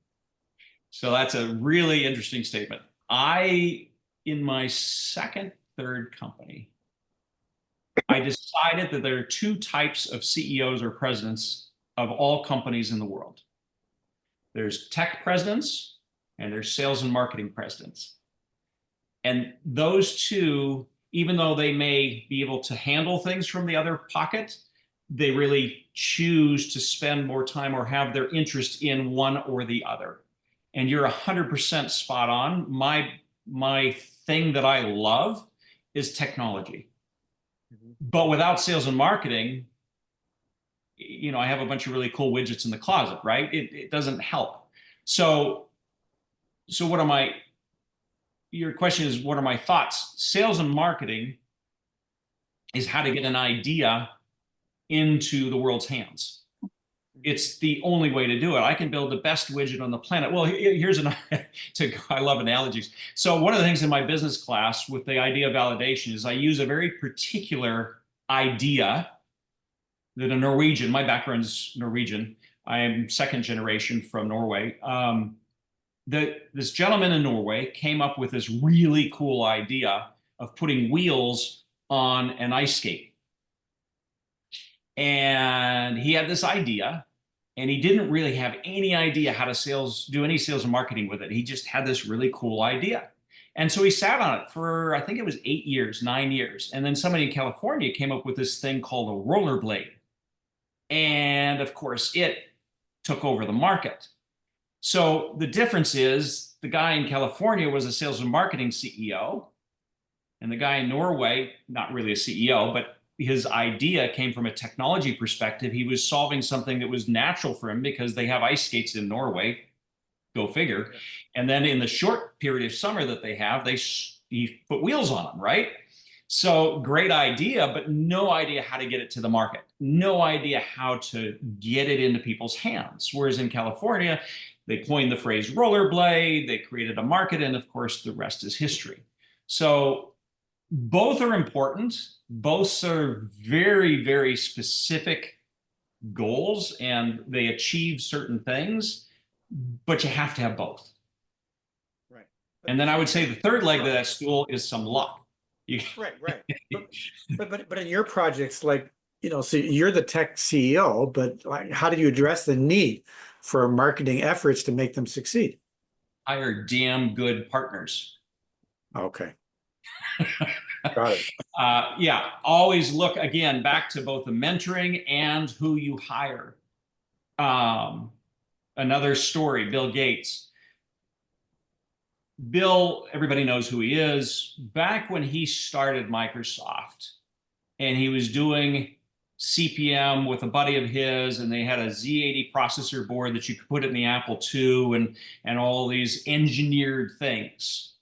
So that's a really interesting statement. In my third company, I decided that there are two types of CEOs or presidents of all companies in the world. There's tech presidents and there's sales and marketing presidents. And those two, even though they may be able to handle things from the other pocket, they really choose to spend more time or have their interest in one or the other. And you're 100% spot on. My thing that I love is technology. But without sales and marketing, I have a bunch of really cool widgets in the closet, right? It doesn't help. So your question is, what are my thoughts? Sales and marketing is how to get an idea into the world's hands. It's the only way to do it. I can build the best widget on the planet. Well, here's an, I love analogies. So one of the things in my business class with the idea validation is I use a very particular idea that a Norwegian, my background's Norwegian, I am second generation from Norway. This gentleman in Norway came up with this really cool idea of putting wheels on an ice skate. And he had this idea, and he didn't really have any idea how to do any sales and marketing with it. He just had this really cool idea. And so he sat on it for, I think it was 8 years, 9 years. And then somebody in California came up with this thing called a rollerblade. And of course, it took over the market. So the difference is the guy in California was a sales and marketing CEO, and the guy in Norway, not really a CEO, but his idea came from a technology perspective. He was solving something that was natural for him because they have ice skates in Norway, go figure. And then in the short period of summer that they have, he put wheels on them, right? So great idea, but no idea how to get it to the market. No idea how to get it into people's hands. Whereas in California, they coined the phrase rollerblade, they created a market, and of course, the rest is history. So both are important. Both serve very, very specific goals, and they achieve certain things, but you have to have both. Right. And then I would say the third leg of that stool is some luck. Right. But in your projects, like, so you're the tech CEO, but like, how do you address the need for marketing efforts to make them succeed? Hire damn good partners. Okay. Got it. Yeah, always look, again, back to both the mentoring and who you hire. Another story, Bill Gates. Bill, everybody knows who he is. Back when he started Microsoft and he was doing CPM with a buddy of his, and they had a Z80 processor board that you could put in the Apple II and all these engineered things.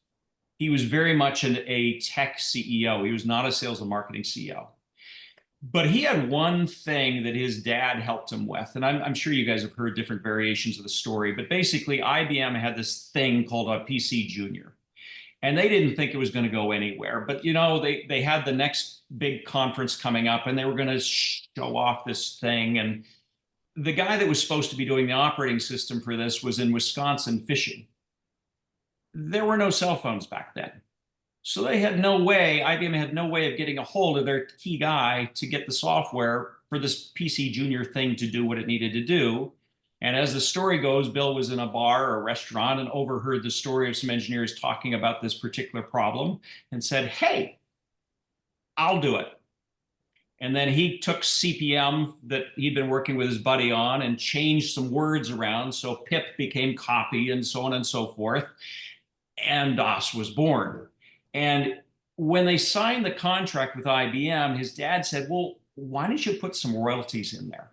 He was very much a tech CEO. He was not a sales and marketing CEO. But he had one thing that his dad helped him with, and I'm sure you guys have heard different variations of the story, but basically IBM had this thing called a PC Junior, and they didn't think it was going to go anywhere. But they had the next big conference coming up, and they were going to show off this thing. And the guy that was supposed to be doing the operating system for this was in Wisconsin fishing. There were no cell phones back then. So they had no way, IBM had no way of getting a hold of their key guy to get the software for this PC Junior thing to do what it needed to do. And as the story goes, Bill was in a bar or a restaurant and overheard the story of some engineers talking about this particular problem and said, hey, I'll do it. And then he took CPM that he'd been working with his buddy on and changed some words around. So pip became copy and so on and so forth. And DOS was born. And when they signed the contract with IBM, his dad said, well, why don't you put some royalties in there?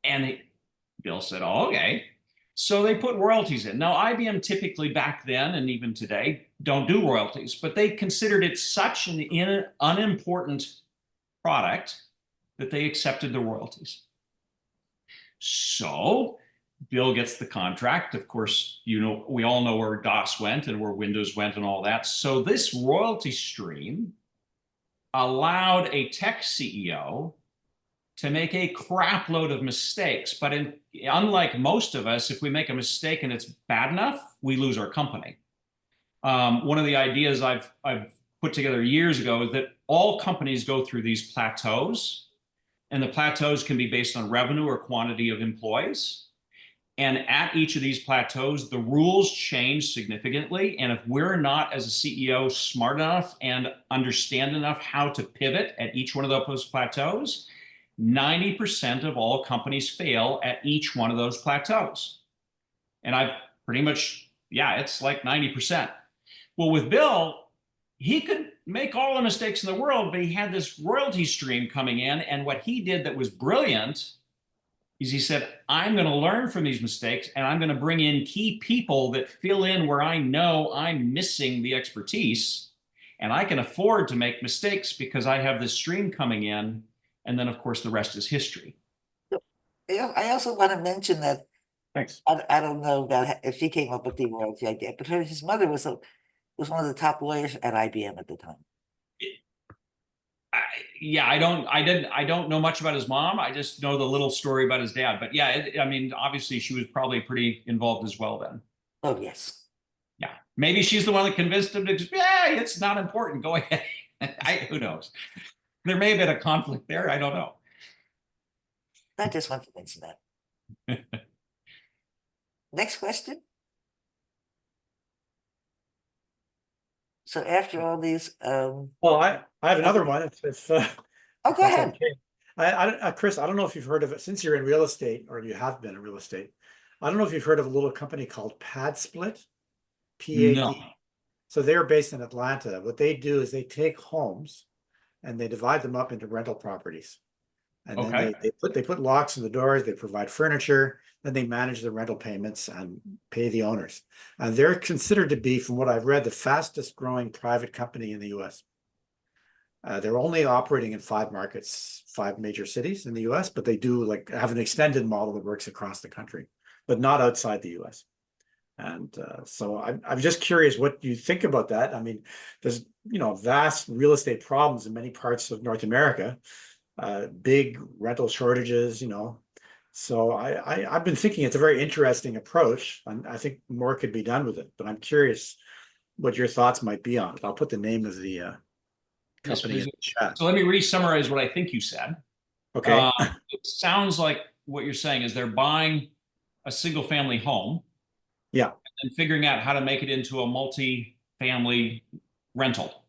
And Bill said, oh, okay. So they put royalties in. Now, IBM typically back then and even today don't do royalties, but they considered it such an unimportant product that they accepted the royalties. So Bill gets the contract. Of course, we all know where DOS went and where Windows went and all that. So this royalty stream allowed a tech CEO to make a crap load of mistakes. But unlike most of us, if we make a mistake and it's bad enough, we lose our company. One of the ideas I've put together years ago is that all companies go through these plateaus, and the plateaus can be based on revenue or quantity of employees. And at each of these plateaus, the rules change significantly. And if we're not, as a CEO, smart enough and understand enough how to pivot at each one of those plateaus, 90% of all companies fail at each one of those plateaus. And I've pretty much, it's like 90%. Well, with Bill, he could make all the mistakes in the world, but he had this royalty stream coming in. And what he did that was brilliant is he said, I'm going to learn from these mistakes, and I'm going to bring in key people that fill in where I know I'm missing the expertise. And I can afford to make mistakes because I have this stream coming in. And then, of course, the rest is history. I also want to mention that Thanks. I don't know about if she came up with the royalty idea, but his mother was one of the top lawyers at IBM at the time. Yeah, I don't know much about his mom. I just know the little story about his dad. But yeah, I mean, obviously she was probably pretty involved as well then. Oh, yes. Yeah, maybe she's the one that convinced him to just, yeah, it's not important. Go ahead. Who knows? There may have been a conflict there. I don't know. I just want to mention that. Next question. So after all these, Well, I have another one. If oh, if go that's ahead. okay. Chris, I don't know if you've heard of it since you're in real estate, or you have been in real estate. I don't know if you've heard of a little company called PadSplit, PAD. No. So they're based in Atlanta. What they do is they take homes and they divide them up into rental properties. And then Okay. they put locks in the doors, they provide furniture, then they manage the rental payments and pay the owners. And they're considered to be, from what I've read, the fastest growing private company in the US. They're only operating in 5 markets, 5 major cities in the US, but they do have an extended model that works across the country, but not outside the US. And so I'm just curious what you think about that. I mean, there's vast real estate problems in many parts of North America, big rental shortages, So I've been thinking it's a very interesting approach, and I think more could be done with it. But I'm curious what your thoughts might be on it. I'll put the name of the company in the chat. So let me re-summarize what I think you said. Okay. It sounds like what you're saying is they're buying a single family home. Yeah. And figuring out how to make it into a multi-family rental.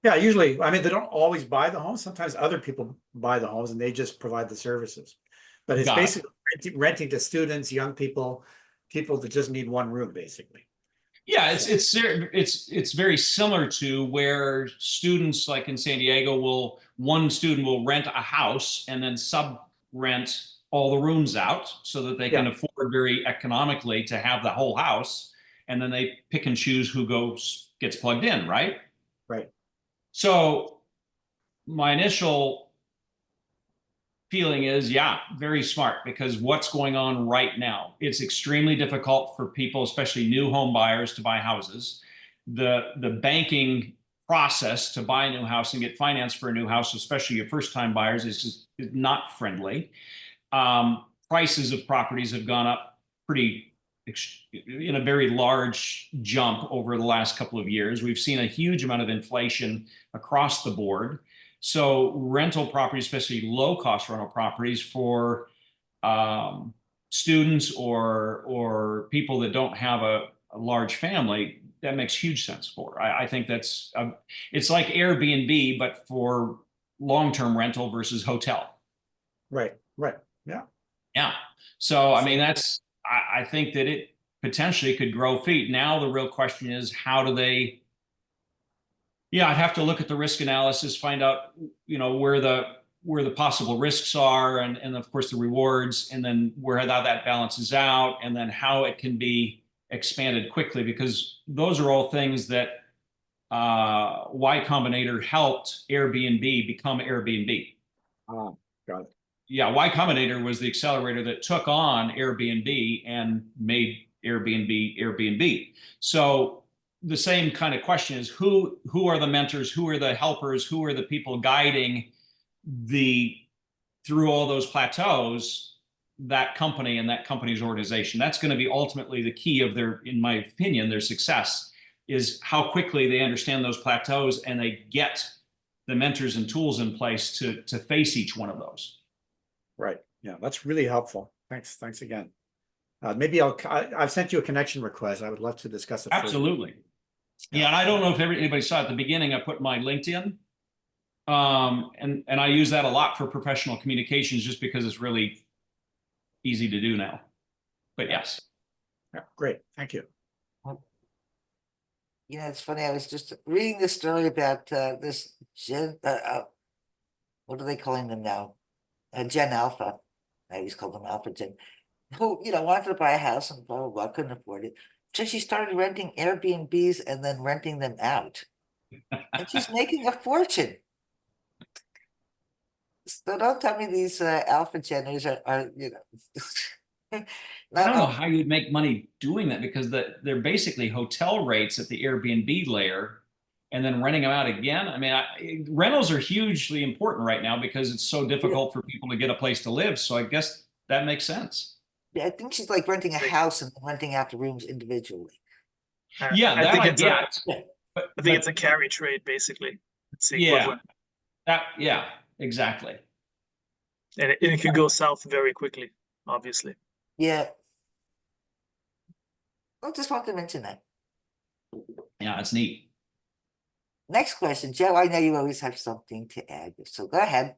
Yeah, usually, I mean, they don't always buy the homes. Sometimes other people buy the homes and they just provide the services. But it's basically renting to students, young people that just need one room, basically. Yeah, it's very similar to where students, like in San Diego, one student will rent a house and then sub-rent all the rooms out so that they can afford very economically to have the whole house, and then they pick and choose who gets plugged in, right? Right. So my initial feeling is, yeah, very smart, because what's going on right now, it's extremely difficult for people, especially new home buyers, to buy houses. The banking process to buy a new house and get financed for a new house, especially your first time buyers, is not friendly. Prices of properties have gone up in a very large jump over the last couple of years. We've seen a huge amount of inflation across the board. So rental properties, especially low-cost rental properties for students or people that don't have a large family, that makes huge sense for. I think that's it's like Airbnb, but for long-term rental versus hotel. Right. Yeah. Yeah. So, I mean, I think that it potentially could grow feet. Now, the real question is, how do they, I'd have to look at the risk analysis, find out, where the possible risks are, and of course the rewards, and then how that balances out, and then how it can be expanded quickly, because those are all things that Y Combinator helped Airbnb become Airbnb. Got it. Yeah, Y Combinator was the accelerator that took on Airbnb and made Airbnb. So the same kind of question is, who are the mentors, who are the helpers, who are the people guiding through all those plateaus, that company and that company's organization. That's going to be ultimately the key of in my opinion, their success, is how quickly they understand those plateaus and they get the mentors and tools in place to face each one of those. Right. Yeah, that's really helpful. Thanks again. Maybe I've sent you a connection request. I would love to discuss it. Absolutely. Yeah, and I don't know if anybody saw at the beginning, I put my LinkedIn, and I use that a lot for professional communications, just because it's really easy to do now. But yes. Yeah, great. Thank you. It's funny. I was just reading this story about this Gen. What are they calling them now? Gen Alpha. I always call them Alpha Gen. Who wanted to buy a house and blah blah blah, couldn't afford it. So she started renting Airbnbs and then renting them out. And she's making a fortune. So don't tell me these alpha Jenners are I not don't know all. how you'd make money doing that because they're basically hotel rates at the Airbnb layer and then renting them out again. I mean, rentals are hugely important right now because it's so difficult for people to get a place to live. So I guess that makes sense. Yeah, I think she's like renting a house and renting out the rooms individually. Yeah, I that think I it's get. I think it's a carry trade, basically. It's the Yeah, equivalent. yeah, exactly. And it could go south very quickly, obviously. Yeah. I just want to mention that. Yeah, it's neat. Next question, Joe. I know you always have something to add, so go ahead.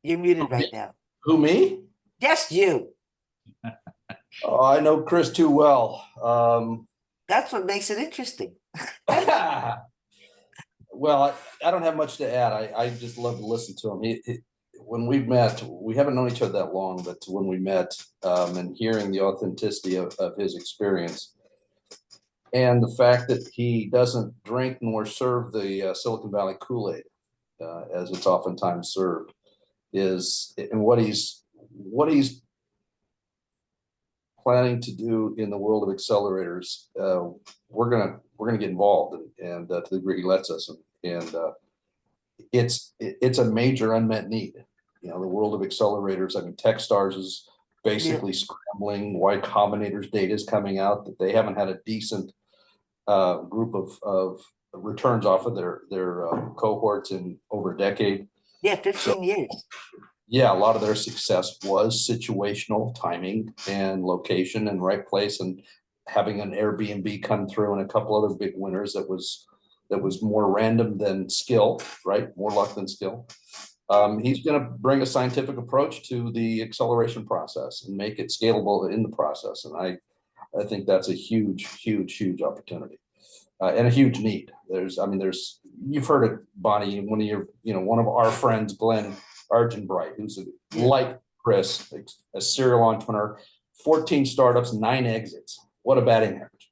You're muted right now. Who, me? Yes, you. Oh, I know Kris too well. That's what makes it interesting. Well, I don't have much to add. I just love to listen to him. When we met, we haven't known each other that long, but when we met, and hearing the authenticity of his experience and the fact that he doesn't drink nor serve the Silicon Valley Kool-Aid, as it's oftentimes served, and what he's planning to do in the world of accelerators. We're gonna get involved, and to the degree he lets us, and it's a major unmet need. You know, the world of accelerators. I mean, Techstars is basically scrambling. Y Combinator's data is coming out that they haven't had a decent group of returns off of their cohorts in over a decade. Yeah, 15 years. Yeah, a lot of their success was situational timing and location and right place, and having an Airbnb come through and a couple other big winners that was more random than skill, right? More luck than skill. He's going to bring a scientific approach to the acceleration process and make it scalable in the process. And I think that's a huge opportunity and a huge need. You've heard of Bonnie, one of our friends, Glenn Argenbright, who's like Kris, a serial entrepreneur, 14 startups, 9 exits. What a batting average.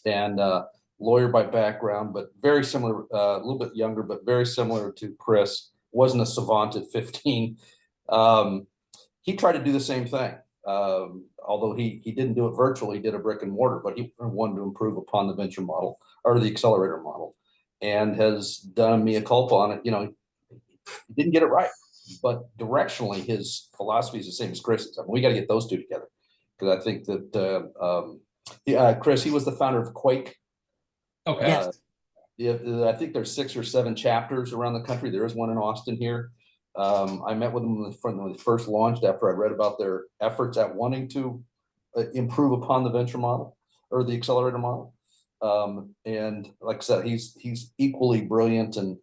And lawyer by background, but very similar, a little bit younger, but very similar to Kris. Wasn't a savant at 15. He tried to do the same thing. Although he didn't do it virtually, he did a brick and mortar, but he wanted to improve upon the venture model or the accelerator model, and has done a mea culpa on it. You know, he didn't get it right, but directionally his philosophy is the same as Kris's. I mean, we got to get those two together, because I think that Kris, he was the founder of Quake. Okay. Yes. I think there's 6 or 7 chapters around the country. There is one in Austin here. I met with them when they first launched after I read about their efforts at wanting to improve upon the venture model or the accelerator model. And like I said, he's equally brilliant and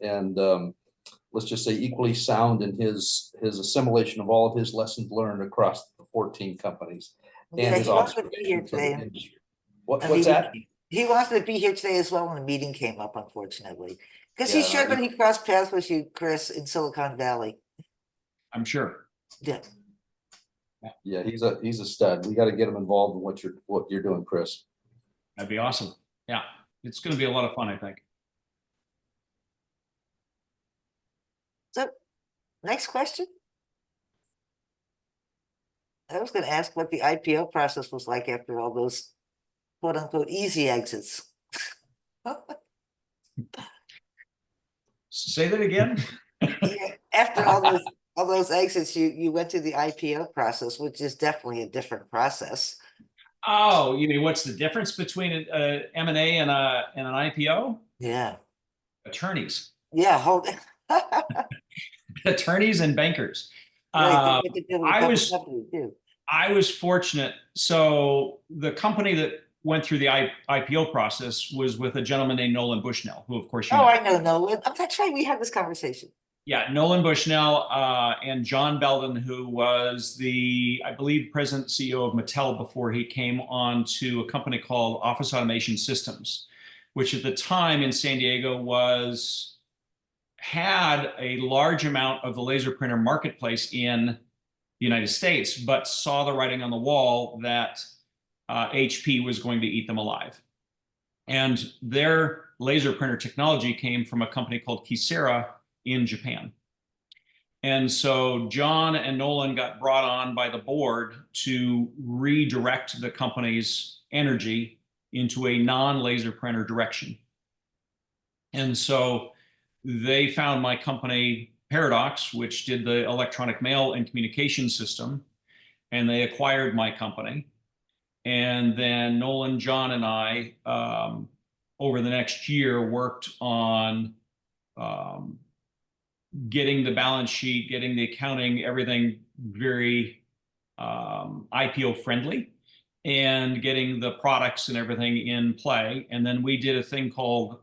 let's just say equally sound in his assimilation of all of his lessons learned across the 14 companies. And his he wanted to be here observations of the today. industry. What's that? He wanted to be here today as well when the meeting came up, unfortunately. Because Yeah, he's sure that he crossed paths with you, Kris, in Silicon Valley. I'm sure. Yeah. Yeah, he's a stud. We got to get him involved in what you're doing, Kris. That'd be awesome. Yeah, it's going to be a lot of fun, I think. So, next question. I was going to ask what the IPO process was like after all those quote unquote easy exits. Say that again. Yeah, after all those exits, you went through the IPO process, which is definitely a different process. Oh, you mean what's the difference between a M&A and an IPO? Yeah. Attorneys. Yeah, hold Attorneys and bankers. Right, I was fortunate. So the company that went through the IPO process was with a gentleman named Nolan Bushnell, who of course you know. I know Nolan. That's right, we had this conversation. Yeah, Nolan Bushnell and John Belden, who was I believe, president CEO of Mattel before he came on to a company called Office Automation Systems, which at the time in San Diego had a large amount of the laser printer marketplace in the United States, but saw the writing on the wall that HP was going to eat them alive. And their laser printer technology came from a company called Kyocera in Japan. And so John and Nolan got brought on by the board to redirect the company's energy into a non-laser printer direction. And so they found my company, Paradox, which did the electronic mail and communication system, and they acquired my company. And then Nolan, John, and I, over the next year, worked on getting the balance sheet, getting the accounting, everything very IPO friendly, and getting the products and everything in play. And then we did a thing called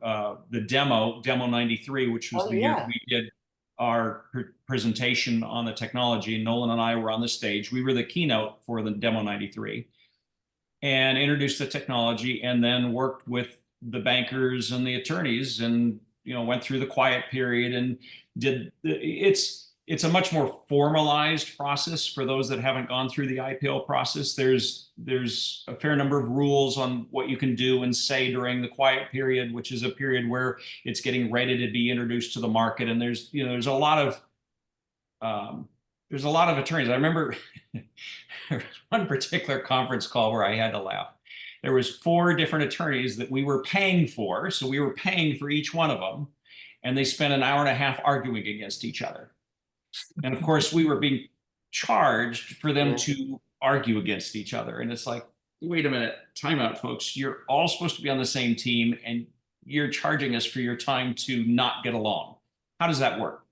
the Demo 93, which was the year we did our presentation on the technology. And Nolan and I were on the stage. We were the keynote for the Demo 93 and introduced the technology, and then worked with the bankers and the attorneys, and went through the quiet period and did it's a much more formalized process for those that haven't gone through the IPO process. There's a fair number of rules on what you can do and say during the quiet period, which is a period where it's getting ready to be introduced to the market. And there's a lot of attorneys. I remember there was one particular conference call where I had to laugh. There was 4 different attorneys that we were paying for. So we were paying for each one of them. And they spent an hour and a half arguing against each other. And of course, we were being charged for them to argue against each other. And it's like, wait a minute, time out, folks. You're all supposed to be on the same team, and you're charging us for your time to not get along. How does that work?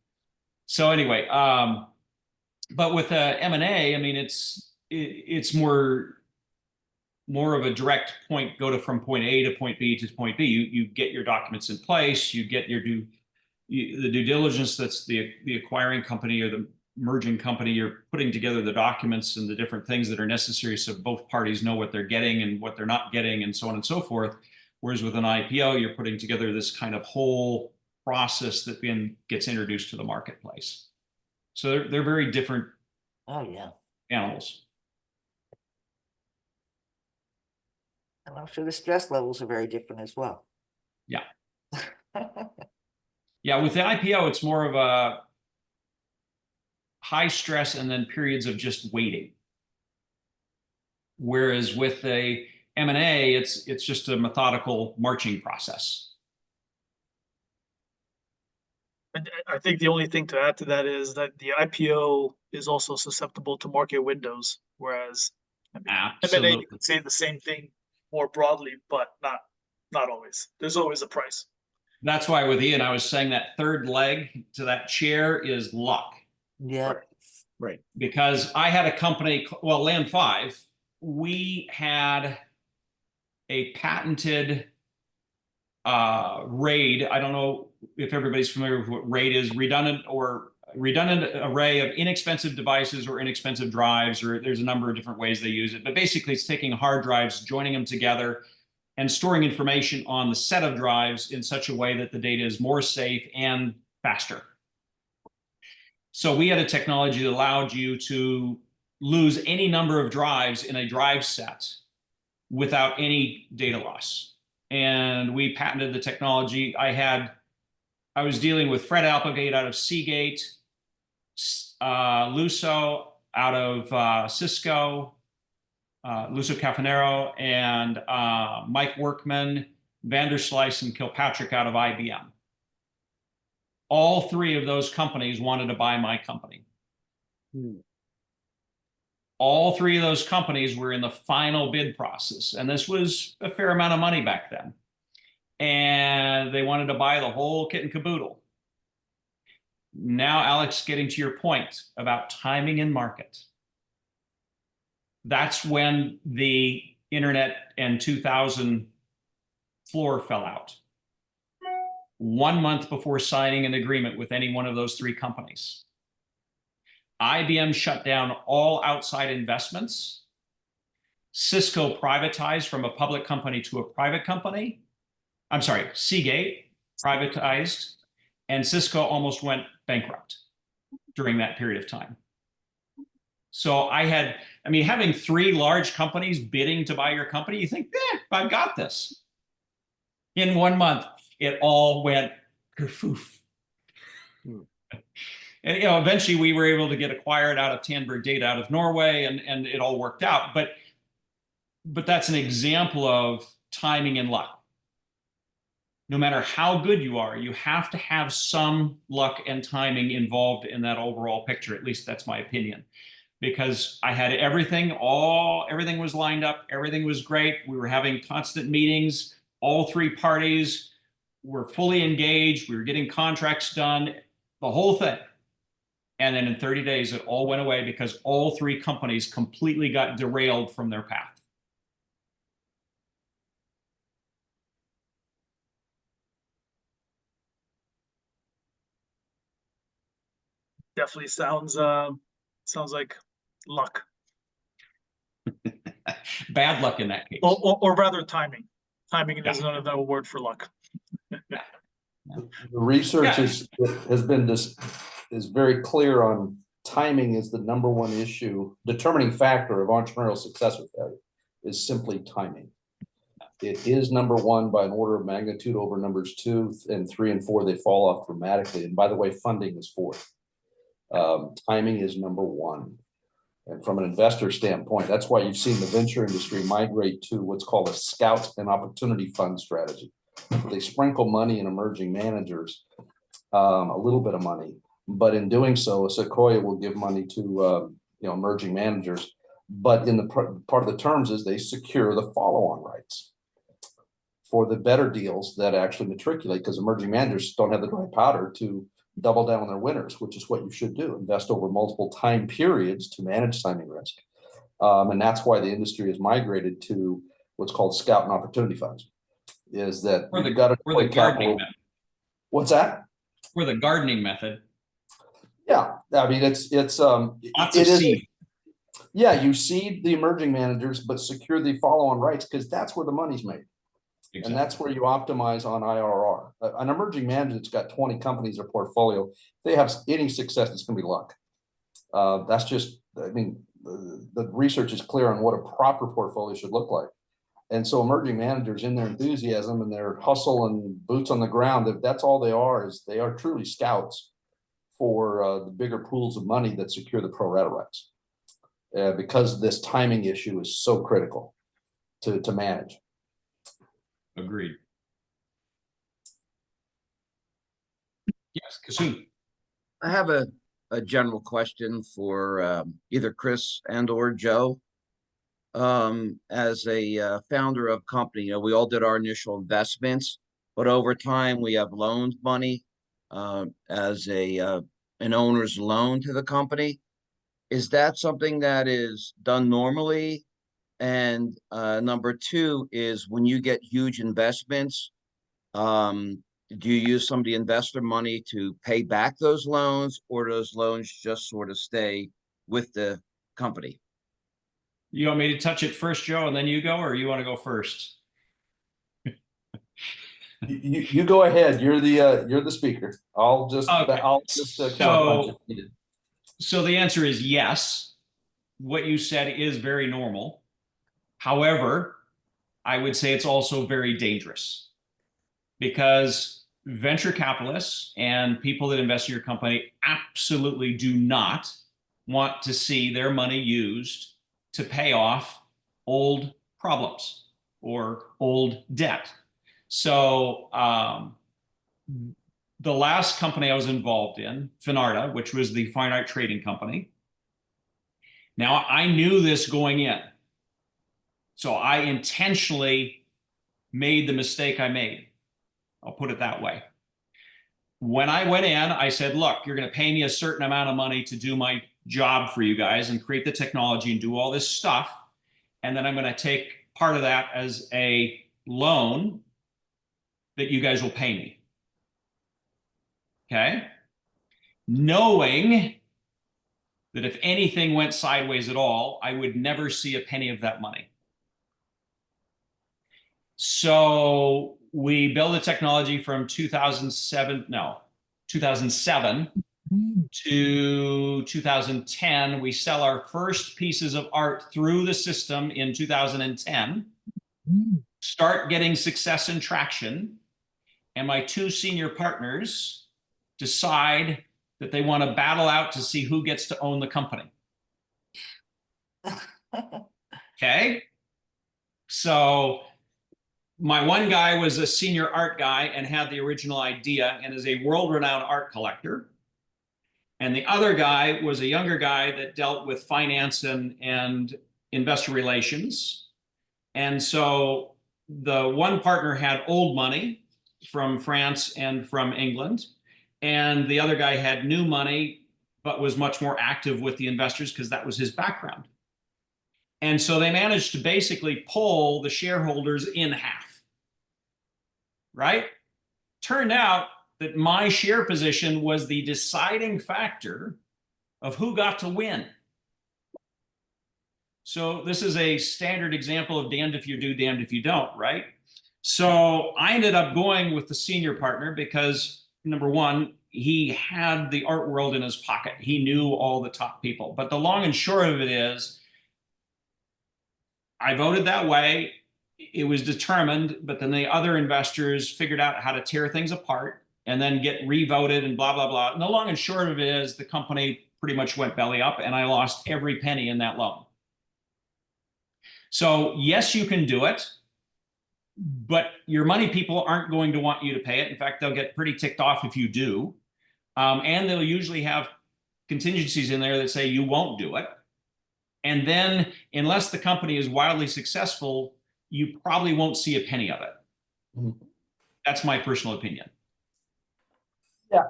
So anyway, but with M&A, I mean, it's more of a direct point, from point A to point B to point B. You get your documents in place, you get your the due diligence. That's the acquiring company or the merging company. You're putting together the documents and the different things that are necessary so both parties know what they're getting and what they're not getting, and so on and so forth. Whereas with an IPO, you're putting together this kind of whole process that then gets introduced to the marketplace. So they're very different animals. And I'm sure the stress levels are very different as well. Yeah. Yeah, with the IPO, it's more of a high stress and then periods of just waiting. Whereas with a M&A, it's just a methodical marching process. And I think the only thing to add to that is that the IPO is also susceptible to market windows, whereas M&A, you could say the same thing more broadly, but not always. There's always a price. That's why with Ian, I was saying that third leg to that chair is luck. Yeah. Right. Because I had a company, Land 5, we had a patented RAID. I don't know if everybody's familiar with what RAID is, redundant array of inexpensive devices or inexpensive drives, or there's a number of different ways they use it. But basically, it's taking hard drives, joining them together, and storing information on the set of drives in such a way that the data is more safe and faster. So we had a technology that allowed you to lose any number of drives in a drive set without any data loss. And we patented the technology. I was dealing with Fred Applegate out of Seagate, Luso out of Cisco, Luso Cafanero, and Mike Workman, Vanderslice, and Kilpatrick out of IBM. All 3 of those companies wanted to buy my company. All 3 of those companies were in the final bid process, and this was a fair amount of money back then. And they wanted to buy the whole kit and caboodle. Now, Alex, getting to your point about timing and market. That's when the internet and 2000 floor fell out. 1 month before signing an agreement with any one of those 3 companies. IBM shut down all outside investments. Cisco privatized from a public company to a private company. I'm sorry, Seagate privatized, and Cisco almost went bankrupt during that period of time. So having 3 large companies bidding to buy your company, you think, I've got this. In 1 month, it all went kerfoof. And eventually we were able to get acquired out of Tandberg Data out of Norway, and it all worked out. But that's an example of timing and luck. No matter how good you are, you have to have some luck and timing involved in that overall picture. At least that's my opinion. Because I had everything was lined up, everything was great. We were having constant meetings. All three parties were fully engaged. We were getting contracts done, the whole thing. And then in 30 days, it all went away because all three companies completely got derailed from their path. Definitely sounds like luck, Bad luck in that case. or rather timing. Timing Yeah. is another word for luck. The research has been is very clear on timing is the number one issue, determining factor of entrepreneurial success or failure is simply timing. It is number one by an order of magnitude over numbers 2 and 3 and 4. They fall off dramatically. And by the way, funding is fourth. Timing is number one. And from an investor standpoint, that's why you've seen the venture industry migrate to what's called a scout and opportunity fund strategy. They sprinkle money in emerging managers, a little bit of money, but in doing so, Sequoia will give money to emerging managers. But in the part of the terms is they secure the follow-on rights for the better deals that actually matriculate, because emerging managers don't have the dry powder to double down on their winners, which is what you should do. Invest over multiple time periods to manage timing risk. And that's why the industry has migrated to what's called scout and opportunity funds. Is that Or the gardening gardening method. What's that? Or the gardening method. Yeah, I mean it's Lots of seed. Yeah, you seed the emerging managers, but secure the follow-on rights because that's where the money's made. Exactly. And that's where you optimize on IRR. An emerging manager that's got 20 companies or portfolio, if they have any success, it's going to be luck. That's just, I mean, the research is clear on what a proper portfolio should look like. And so emerging managers in their enthusiasm and their hustle and boots on the ground, if that's all they are truly scouts for the bigger pools of money that secure the pro rata rights. Because this timing issue is so critical to manage. Agreed. Yes, Kasoon. I have a general question for either Kris and or Joe. As a founder of company, we all did our initial investments, but over time we have loaned money as an owner's loan to the company. Is that something that is done normally? And number two is when you get huge investments, do you use some of the investor money to pay back those loans, or do those loans just sort of stay with the company? You want me to touch it first, Joe, and then you go, or you want to go first? You go ahead. You're the speaker. I'll just So the answer is yes. What you said is very normal. However, I would say it's also very dangerous because venture capitalists and people that invest in your company absolutely do not want to see their money used to pay off old problems or old debt. So the last company I was involved in, Finarda, which was the fine art trading company. Now, I knew this going in. So I intentionally made the mistake I made. I'll put it that way. When I went in, I said, look, you're going to pay me a certain amount of money to do my job for you guys and create the technology and do all this stuff. And then I'm going to take part of that as a loan that you guys will pay me. Okay? Knowing that if anything went sideways at all, I would never see a penny of that money. So we built the technology from 2007 to 2010. We sell our first pieces of art through the system in 2010. start getting success and traction, and my two senior partners decide that they want to battle out to see who gets to own the company. Okay. So my one guy was a senior art guy and had the original idea and is a world-renowned art collector. And the other guy was a younger guy that dealt with finance and investor relations. And so the one partner had old money from France and from England, and the other guy had new money, but was much more active with the investors because that was his background. And so they managed to basically pull the shareholders in half, right? Turned out that my share position was the deciding factor of who got to win. So this is a standard example of damned if you do, damned if you don't, right? So I ended up going with the senior partner because, number one, he had the art world in his pocket. He knew all the top people. But the long and short of it is, I voted that way. It was determined, but then the other investors figured out how to tear things apart and then get re-voted and blah, blah, blah. And the long and short of it is the company pretty much went belly up and I lost every penny in that loan. So yes, you can do it, but your money people aren't going to want you to pay it. In fact, they'll get pretty ticked off if you do. And they'll usually have contingencies in there that say you won't do it. And then unless the company is wildly successful, you probably won't see a penny of it. That's my personal opinion. Yeah,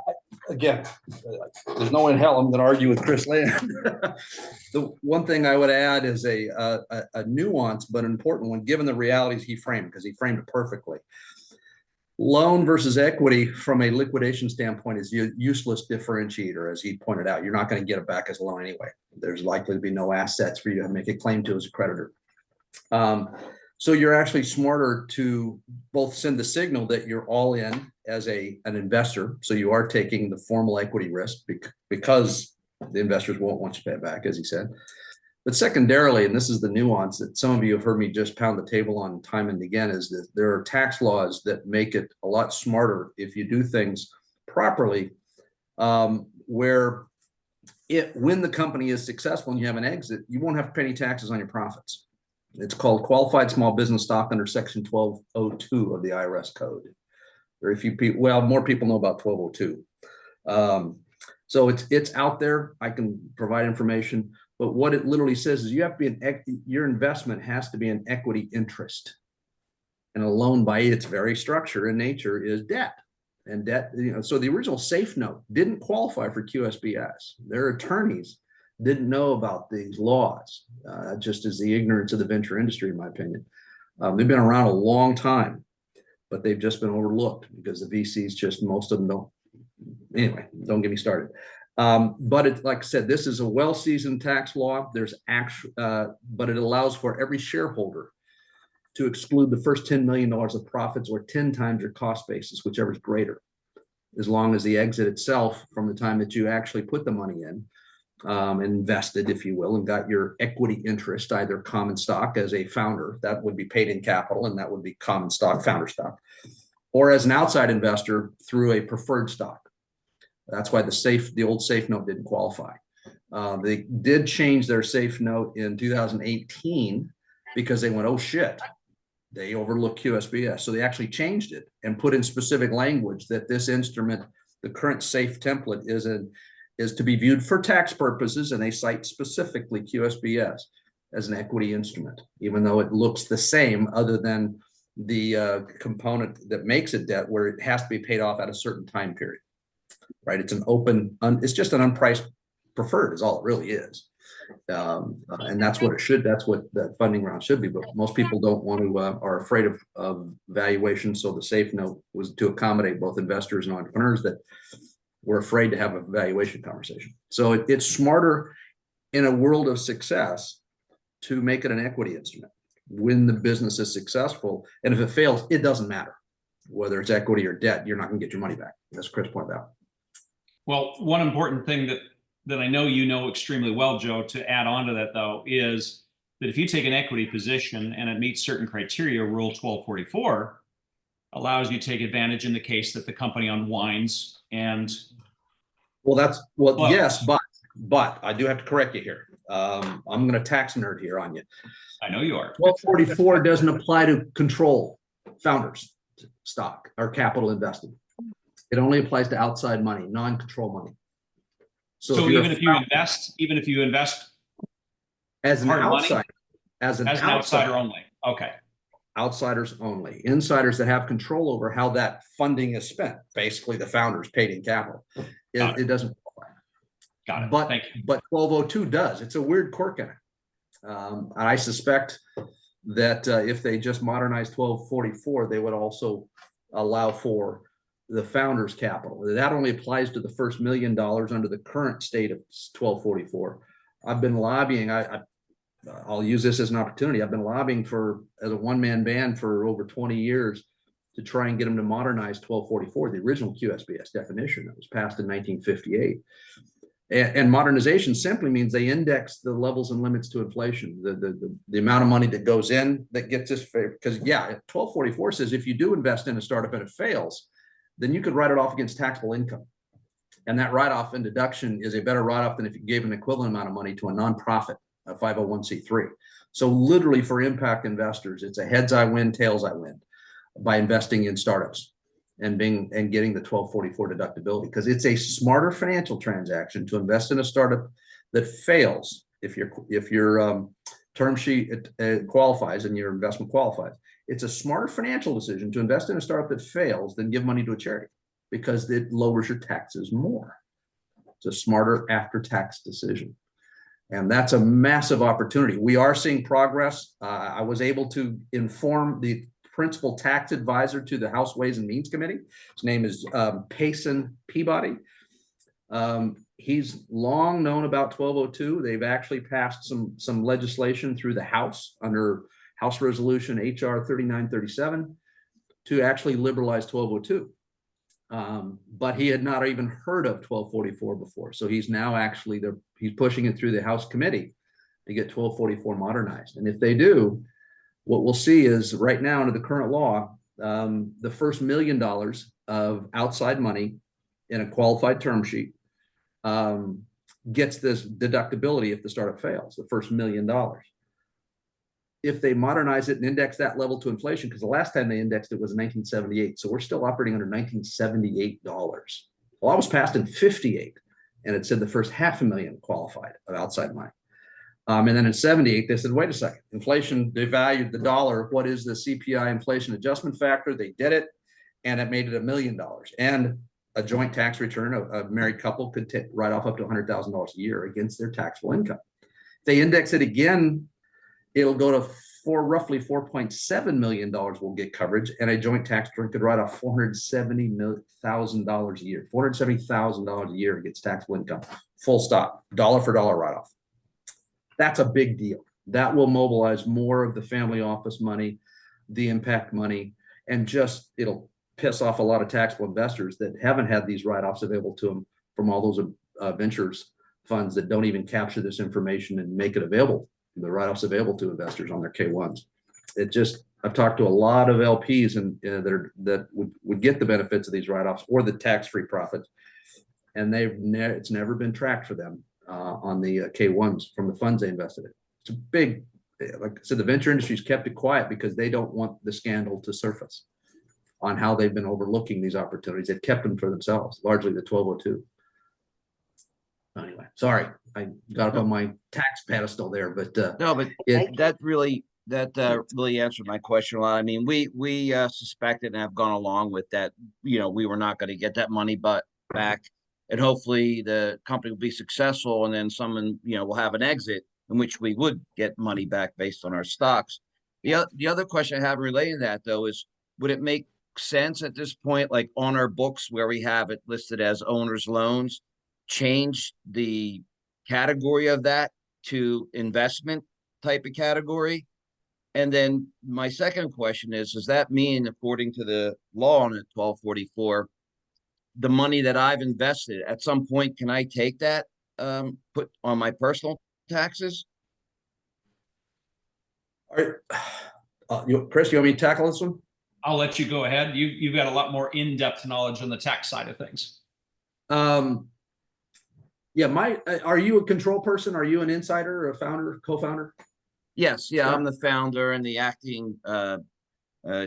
again, there's no way in hell I'm going to argue with Kris Land. The one thing I would add is a nuance, but an important one, given the realities he framed, because he framed it perfectly. Loan versus equity from a liquidation standpoint is a useless differentiator, as he pointed out. You're not going to get it back as a loan anyway. There's likely to be no assets for you to make a claim to as a creditor. So you're actually smarter to both send the signal that you're all in as an investor. So you are taking the formal equity risk because the investors won't want you to pay it back, as he said. But secondarily, and this is the nuance that some of you have heard me just pound the table on time and again, is that there are tax laws that make it a lot smarter if you do things properly, where when the company is successful and you have an exit, you won't have to pay any taxes on your profits. It's called qualified small business stock under section 1202 of the IRS code. Very few people, well, more people know about 1202. So it's out there. I can provide information, but what it literally says is you have to be your investment has to be an equity interest. And a loan by its very structure and nature is debt. And debt, so the original safe note didn't qualify for QSBS. Their attorneys didn't know about these laws, just as the ignorance of the venture industry, in my opinion. They've been around a long time, but they've just been overlooked because the VCs just, most of them don't. Anyway, don't get me started. But it's like I said, this is a well-seasoned tax law. There's but it allows for every shareholder to exclude the first $10 million of profits or 10 times your cost basis, whichever is greater, as long as the exit itself from the time that you actually put the money in, invested, if you will, and got your equity interest, either common stock as a founder, that would be paid in capital, and that would be common stock, founder stock, or as an outside investor through a preferred stock. That's why the old safe note didn't qualify. They did change their safe note in 2018 because they went, oh shit, they overlooked QSBS. So they actually changed it and put in specific language that this instrument, the current safe template, is to be viewed for tax purposes, and they cite specifically QSBS as an equity instrument, even though it looks the same other than the component that makes it debt, where it has to be paid off at a certain time period, right? It's an open, it's just an unpriced preferred is all it really is. And that's what it should, that's what the funding round should be, but most people don't want to, are afraid of valuation. So the safe note was to accommodate both investors and entrepreneurs that we're afraid to have a valuation conversation. So it's smarter in a world of success to make it an equity instrument when the business is successful. And if it fails, it doesn't matter whether it's equity or debt. You're not going to get your money back, as Kris pointed out. Well, one important thing that I know you know extremely well, Joe, to add on to that, though, is that if you take an equity position and it meets certain criteria, Rule 1244 allows you to take advantage in the case that the company unwinds and. Yes, but I do have to correct you here. I'm going to tax nerd here on you. I know you are. 1244 doesn't apply to control founders stock or capital invested. It only applies to outside money, non-control money. So even if you invest as an outsider, money, as an outsider only. Okay. Outsiders only. Insiders that have control over how that funding is spent, basically the founders paid in capital. It doesn't apply. Got it. But Thank you. But 1202 does. It's a weird quirk in it. I suspect that if they just modernized 1244, they would also allow for the founders' capital. That only applies to the first $1 million under the current state of 1244. I've been lobbying. I'll use this as an opportunity. I've been lobbying as a one-man band for over 20 years to try and get them to modernize 1244, the original QSBS definition that was passed in 1958. And modernization simply means they index the levels and limits to inflation, the amount of money that goes in that gets this, because 1244 says if you do invest in a startup and it fails, then you could write it off against taxable income. And that write-off and deduction is a better write-off than if you gave an equivalent amount of money to a nonprofit, a 501c3. So literally for impact investors, it's a heads I win, tails I win by investing in startups and getting the 1244 deductibility, because it's a smarter financial transaction to invest in a startup that fails if your term sheet qualifies and your investment qualifies. It's a smarter financial decision to invest in a startup that fails than give money to a charity, because it lowers your taxes more. It's a smarter after-tax decision. And that's a massive opportunity. We are seeing progress. I was able to inform the principal tax advisor to the House Ways and Means Committee. His name is Payson Peabody. He's long known about 1202. They've actually passed some legislation through the House under House Resolution HR 3937 to actually liberalize 1202. But he had not even heard of 1244 before. So he's now actually, he's pushing it through the House committee to get 1244 modernized. And if they do, what we'll see is right now under the current law, the first $1 million of outside money in a qualified term sheet gets this deductibility if the startup fails, the first $1 million. If they modernize it and index that level to inflation, because the last time they indexed it was in 1978. So we're still operating under $1978. Well, I was passed in 58 and it said the first $500,000 qualified of outside money. And then in 78, they said, wait a second, inflation devalued the dollar. What is the CPI inflation adjustment factor? They did it and it made it $1 million. And a joint tax return, a married couple could write off up to $100,000 a year against their taxable income. If they index it again, it'll go to roughly $4.7 million will get coverage, and a joint tax return could write off $470,000 a year. $470,000 a year gets taxable income, full stop, dollar for dollar write-off. That's a big deal. That will mobilize more of the family office money, the impact money, and it'll piss off a lot of taxable investors that haven't had these write-offs available to them from all those ventures funds that don't even capture this information and make it available. The write-offs available to investors on their K1s. I've talked to a lot of LPs that would get the benefits of these write-offs or the tax-free profits, and it's never been tracked for them on the K1s from the funds they invested in. It's a big, like I said, the venture industry's kept it quiet because they don't want the scandal to surface on how they've been overlooking these opportunities. They've kept them for themselves, largely the 1202. Anyway, sorry, I got up on my tax pedestal there, but no, but that really answered my question a lot. I mean, we suspected and have gone along with that. We were not going to get that money back, and hopefully the company will be successful, and then someone will have an exit in which we would get money back based on our stocks. The other question I have related to that though is, would it make sense at this point, like on our books where we have it listed as owner's loans, change the category of that to investment type of category? And then my second question is, does that mean, according to the law on 1244, the money that I've invested, at some point, can I take that, put on my personal taxes? All right, Kris, you want me to tackle this one? I'll let you go ahead. You've got a lot more in-depth knowledge on the tax side of things. Yeah, are you a control person? Are you an insider, a founder, co-founder? Yes, yeah, I'm the founder and the acting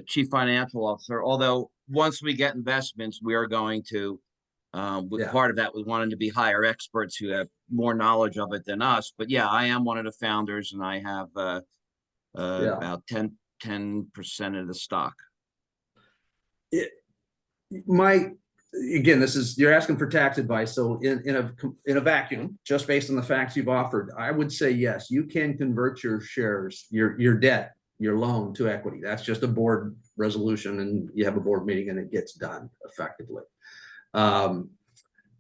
chief financial officer. Although once we get investments, we are going to, with part of that, we wanted to be hire experts who have more knowledge of it than us. But yeah, I am one of the founders, and I have about 10% of the stock. Again, you're asking for tax advice. So in a vacuum, just based on the facts you've offered, I would say yes, you can convert your shares, your debt, your loan to equity. That's just a board resolution, and you have a board meeting, and it gets done effectively.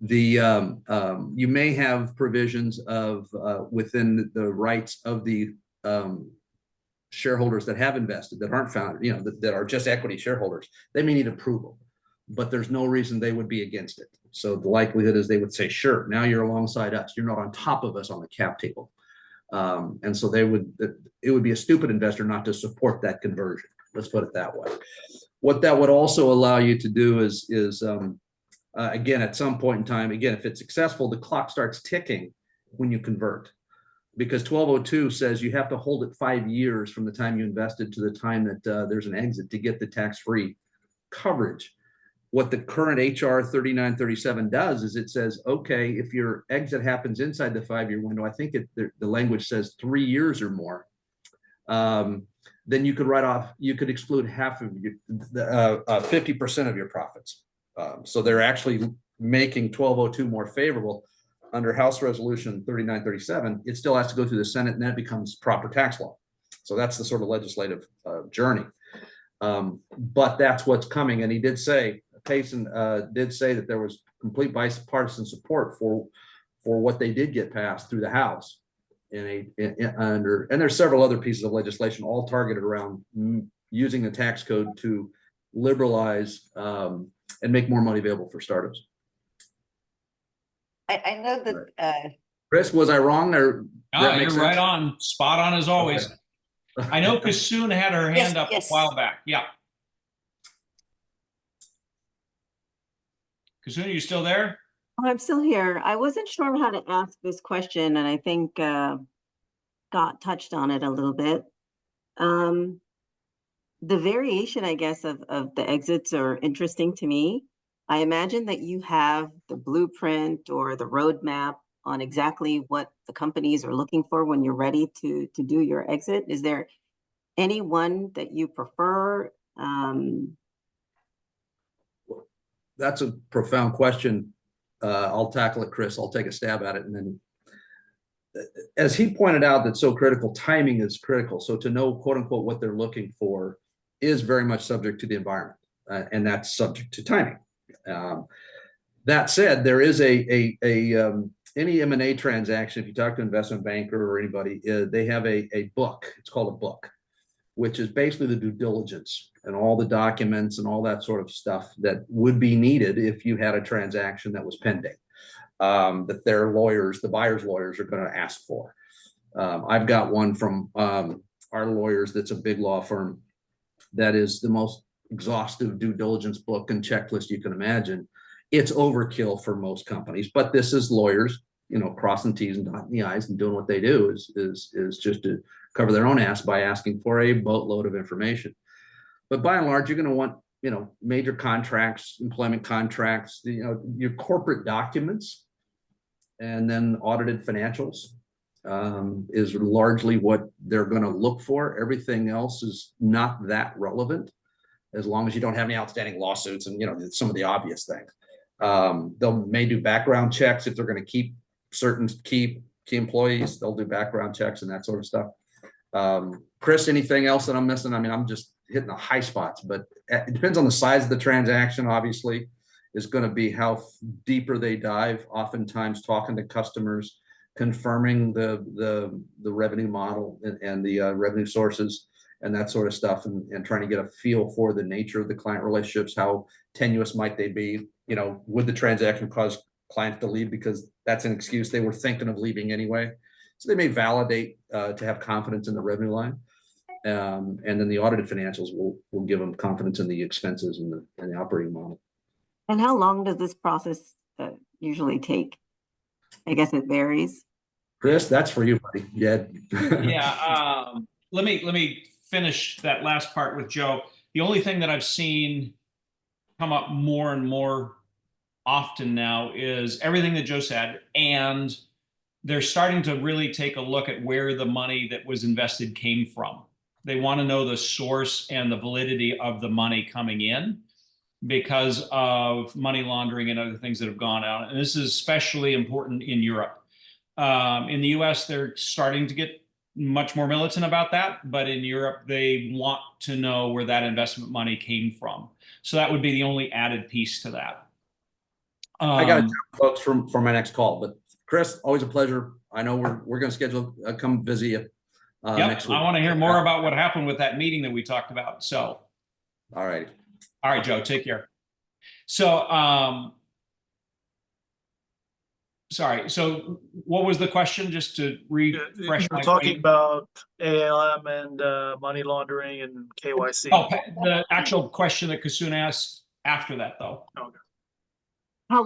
You may have provisions of within the rights of the shareholders that have invested, that aren't founded, that are just equity shareholders. They may need approval, but there's no reason they would be against it. So the likelihood is they would say, sure, now you're alongside us. You're not on top of us on the cap table. And so it would be a stupid investor not to support that conversion. Let's put it that way. What that would also allow you to do is again, at some point in time, again, if it's successful, the clock starts ticking when you convert, because 1202 says you have to hold it 5 years from the time you invested to the time that there's an exit to get the tax-free coverage. What the current HR 3937 does is it says, okay, if your exit happens inside the 5-year window, I think the language says 3 years or more, then you could write off, you could exclude half of 50% of your profits. So they're actually making 1202 more favorable. Under House Resolution 3937, it still has to go through the Senate, and that becomes proper tax law. So that's the sort of legislative journey. But that's what's coming. And he did say, Payson did say that there was complete bipartisan support for what they did get passed through the House. And there's several other pieces of legislation all targeted around using the tax code to liberalize and make more money available for startups. I know that. Kris, was I wrong? Or you're right on, spot on as always. Okay. I know Kasoon had her hand up a while back. Yeah. Kasoon, are you still there? Oh, I'm still here. I wasn't sure how to ask this question, and I think Scott touched on it a little bit. The variation, I guess, of the exits are interesting to me. I imagine that you have the blueprint or the roadmap on exactly what the companies are looking for when you're ready to do your exit. Is there any one that you prefer? That's a profound question. I'll tackle it, Kris. I'll take a stab at it. And then, as he pointed out, that's so critical, timing is critical. So to know, quote unquote, what they're looking for is very much subject to the environment, and that's subject to timing. That said, there is any M&A transaction, if you talk to an investment banker or anybody, they have a book. It's called a book, which is basically the due diligence and all the documents and all that sort of stuff that would be needed if you had a transaction that was pending, that their lawyers, the buyer's lawyers, are going to ask for. I've got one from our lawyers that's a big law firm that is the most exhaustive due diligence book and checklist you can imagine. It's overkill for most companies, but this is lawyers, crossing T's and dotting the I's and doing what they do is just to cover their own ass by asking for a boatload of information. But by and large, you're going to want, major contracts, employment contracts, your corporate documents, and then audited financials is largely what they're going to look for. Everything else is not that relevant, as long as you don't have any outstanding lawsuits and, some of the obvious things. They may do background checks if they're going to keep certain key employees. They'll do background checks and that sort of stuff. Kris, anything else that I'm missing? I mean, I'm just hitting the high spots, but it depends on the size of the transaction. Obviously, is going to be how deeper they dive. Oftentimes, talking to customers, confirming the revenue model and the revenue sources and that sort of stuff, and trying to get a feel for the nature of the client relationships. How tenuous might they be? Would the transaction cause clients to leave because that's an excuse they were thinking of leaving anyway? So they may validate to have confidence in the revenue line. And then the audited financials will give them confidence in the expenses and the operating model. And how long does this process usually take? I guess it varies. Kris, that's for you, buddy. Yeah. Yeah. Let me finish that last part with Joe. The only thing that I've seen come up more and more often now is everything that Joe said, and they're starting to really take a look at where the money that was invested came from. They want to know the source and the validity of the money coming in because of money laundering and other things that have gone out. And this is especially important in Europe. In the US, they're starting to get much more militant about that, but in Europe, they want to know where that investment money came from. So that would be the only added piece to that. I got to jump, folks, for my next call. But Kris, always a pleasure. I know we're going to schedule come visit you next week. I want to hear more about what happened with that meeting that we talked about. So, all right, Joe, take care. So, sorry. So, what was the question? Just to refresh. You're talking about ALM and money laundering and KYC. Oh, the actual question that Kasuna asked after that, though. Okay. How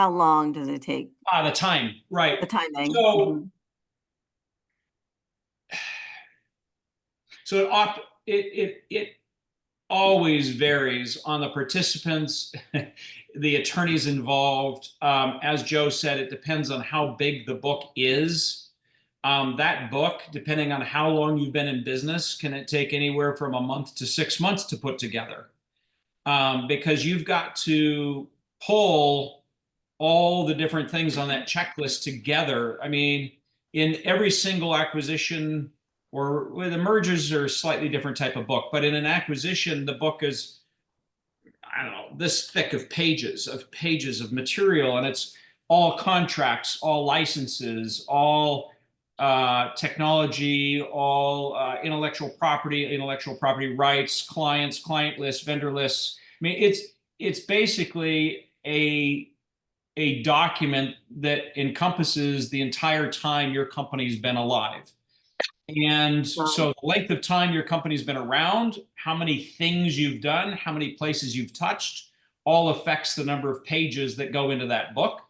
long does it take? The time, right? The timing. So it always varies on the participants, the attorneys involved. As Joe said, it depends on how big the book is. That book, depending on how long you've been in business, can it take anywhere from a month to 6 months to put together, because you've got to pull all the different things on that checklist together. I mean, in every single acquisition, or with the mergers are a slightly different type of book, but in an acquisition, the book is, I don't know, this thick of pages of material, and it's all contracts, all licenses, all technology, all intellectual property rights, clients, client lists, vendor lists. I mean, it's basically a document that encompasses the entire time your company's been alive. And so the length of time your company's been around, how many things you've done, how many places you've touched, all affects the number of pages that go into that book.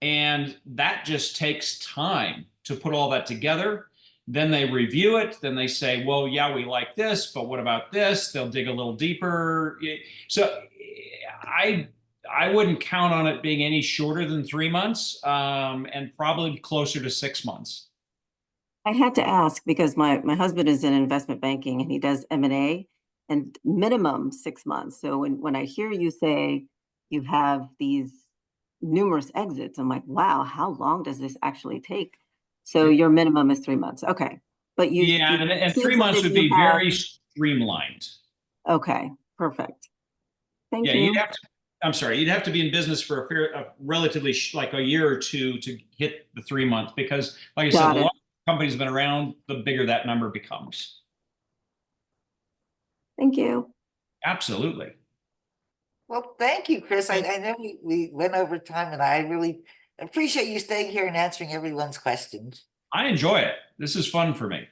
And that just takes time to put all that together. Then they review it. Then they say, well, yeah, we like this, but what about this? They'll dig a little deeper. So I wouldn't count on it being any shorter than 3 months, and probably closer to 6 months. I had to ask because my husband is in investment banking and he does M&A, and minimum 6 months. So when I hear you say you have these numerous exits, I'm like, wow, how long does this actually take? So your minimum is 3 months. Okay. But and 3 months would be very streamlined. Okay, perfect. Thank you. You'd have to be in business for a relatively like a year or two to hit the 3 months, because like I said, the longer the company's been around, the bigger that number becomes. Thank you. Absolutely. Well, thank you, Kris. I know we went over time, and I really appreciate you staying here and answering everyone's questions. I enjoy it. This is fun for me.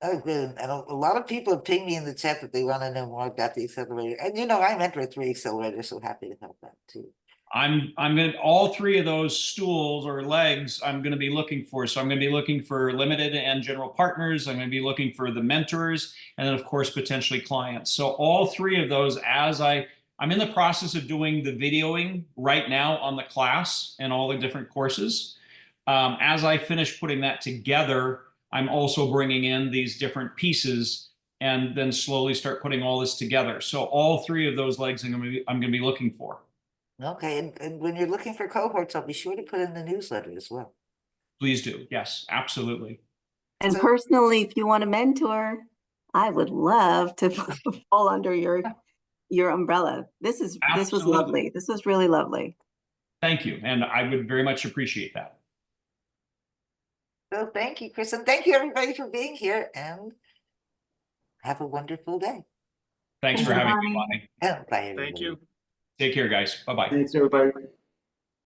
Oh, good. And a lot of people have pinged me in the chat that they want to know more about the accelerator. And I mentor 3 accelerators, so happy to help that too. I'm going to, all 3 of those stools or legs I'm going to be looking for. So I'm going to be looking for limited and general partners. I'm going to be looking for the mentors, and then of course, potentially clients. So all 3 of those, I'm in the process of doing the videoing right now on the class and all the different courses. As I finish putting that together, I'm also bringing in these different pieces and then slowly start putting all this together. So all 3 of those legs I'm going to be looking for. Okay, and when you're looking for cohorts, I'll be sure to put in the newsletter as well. Please do. Yes, absolutely. And personally, if you want a mentor, I would love to fall under your umbrella. This was lovely. This was really lovely. Thank you, and I would very much appreciate that. So thank you, Kris, and thank you everybody for being here, and have a wonderful day. Thanks for having me, Bonnie. Bye, everybody. Thank you. Take care, guys. Bye-bye. Thanks, everybody.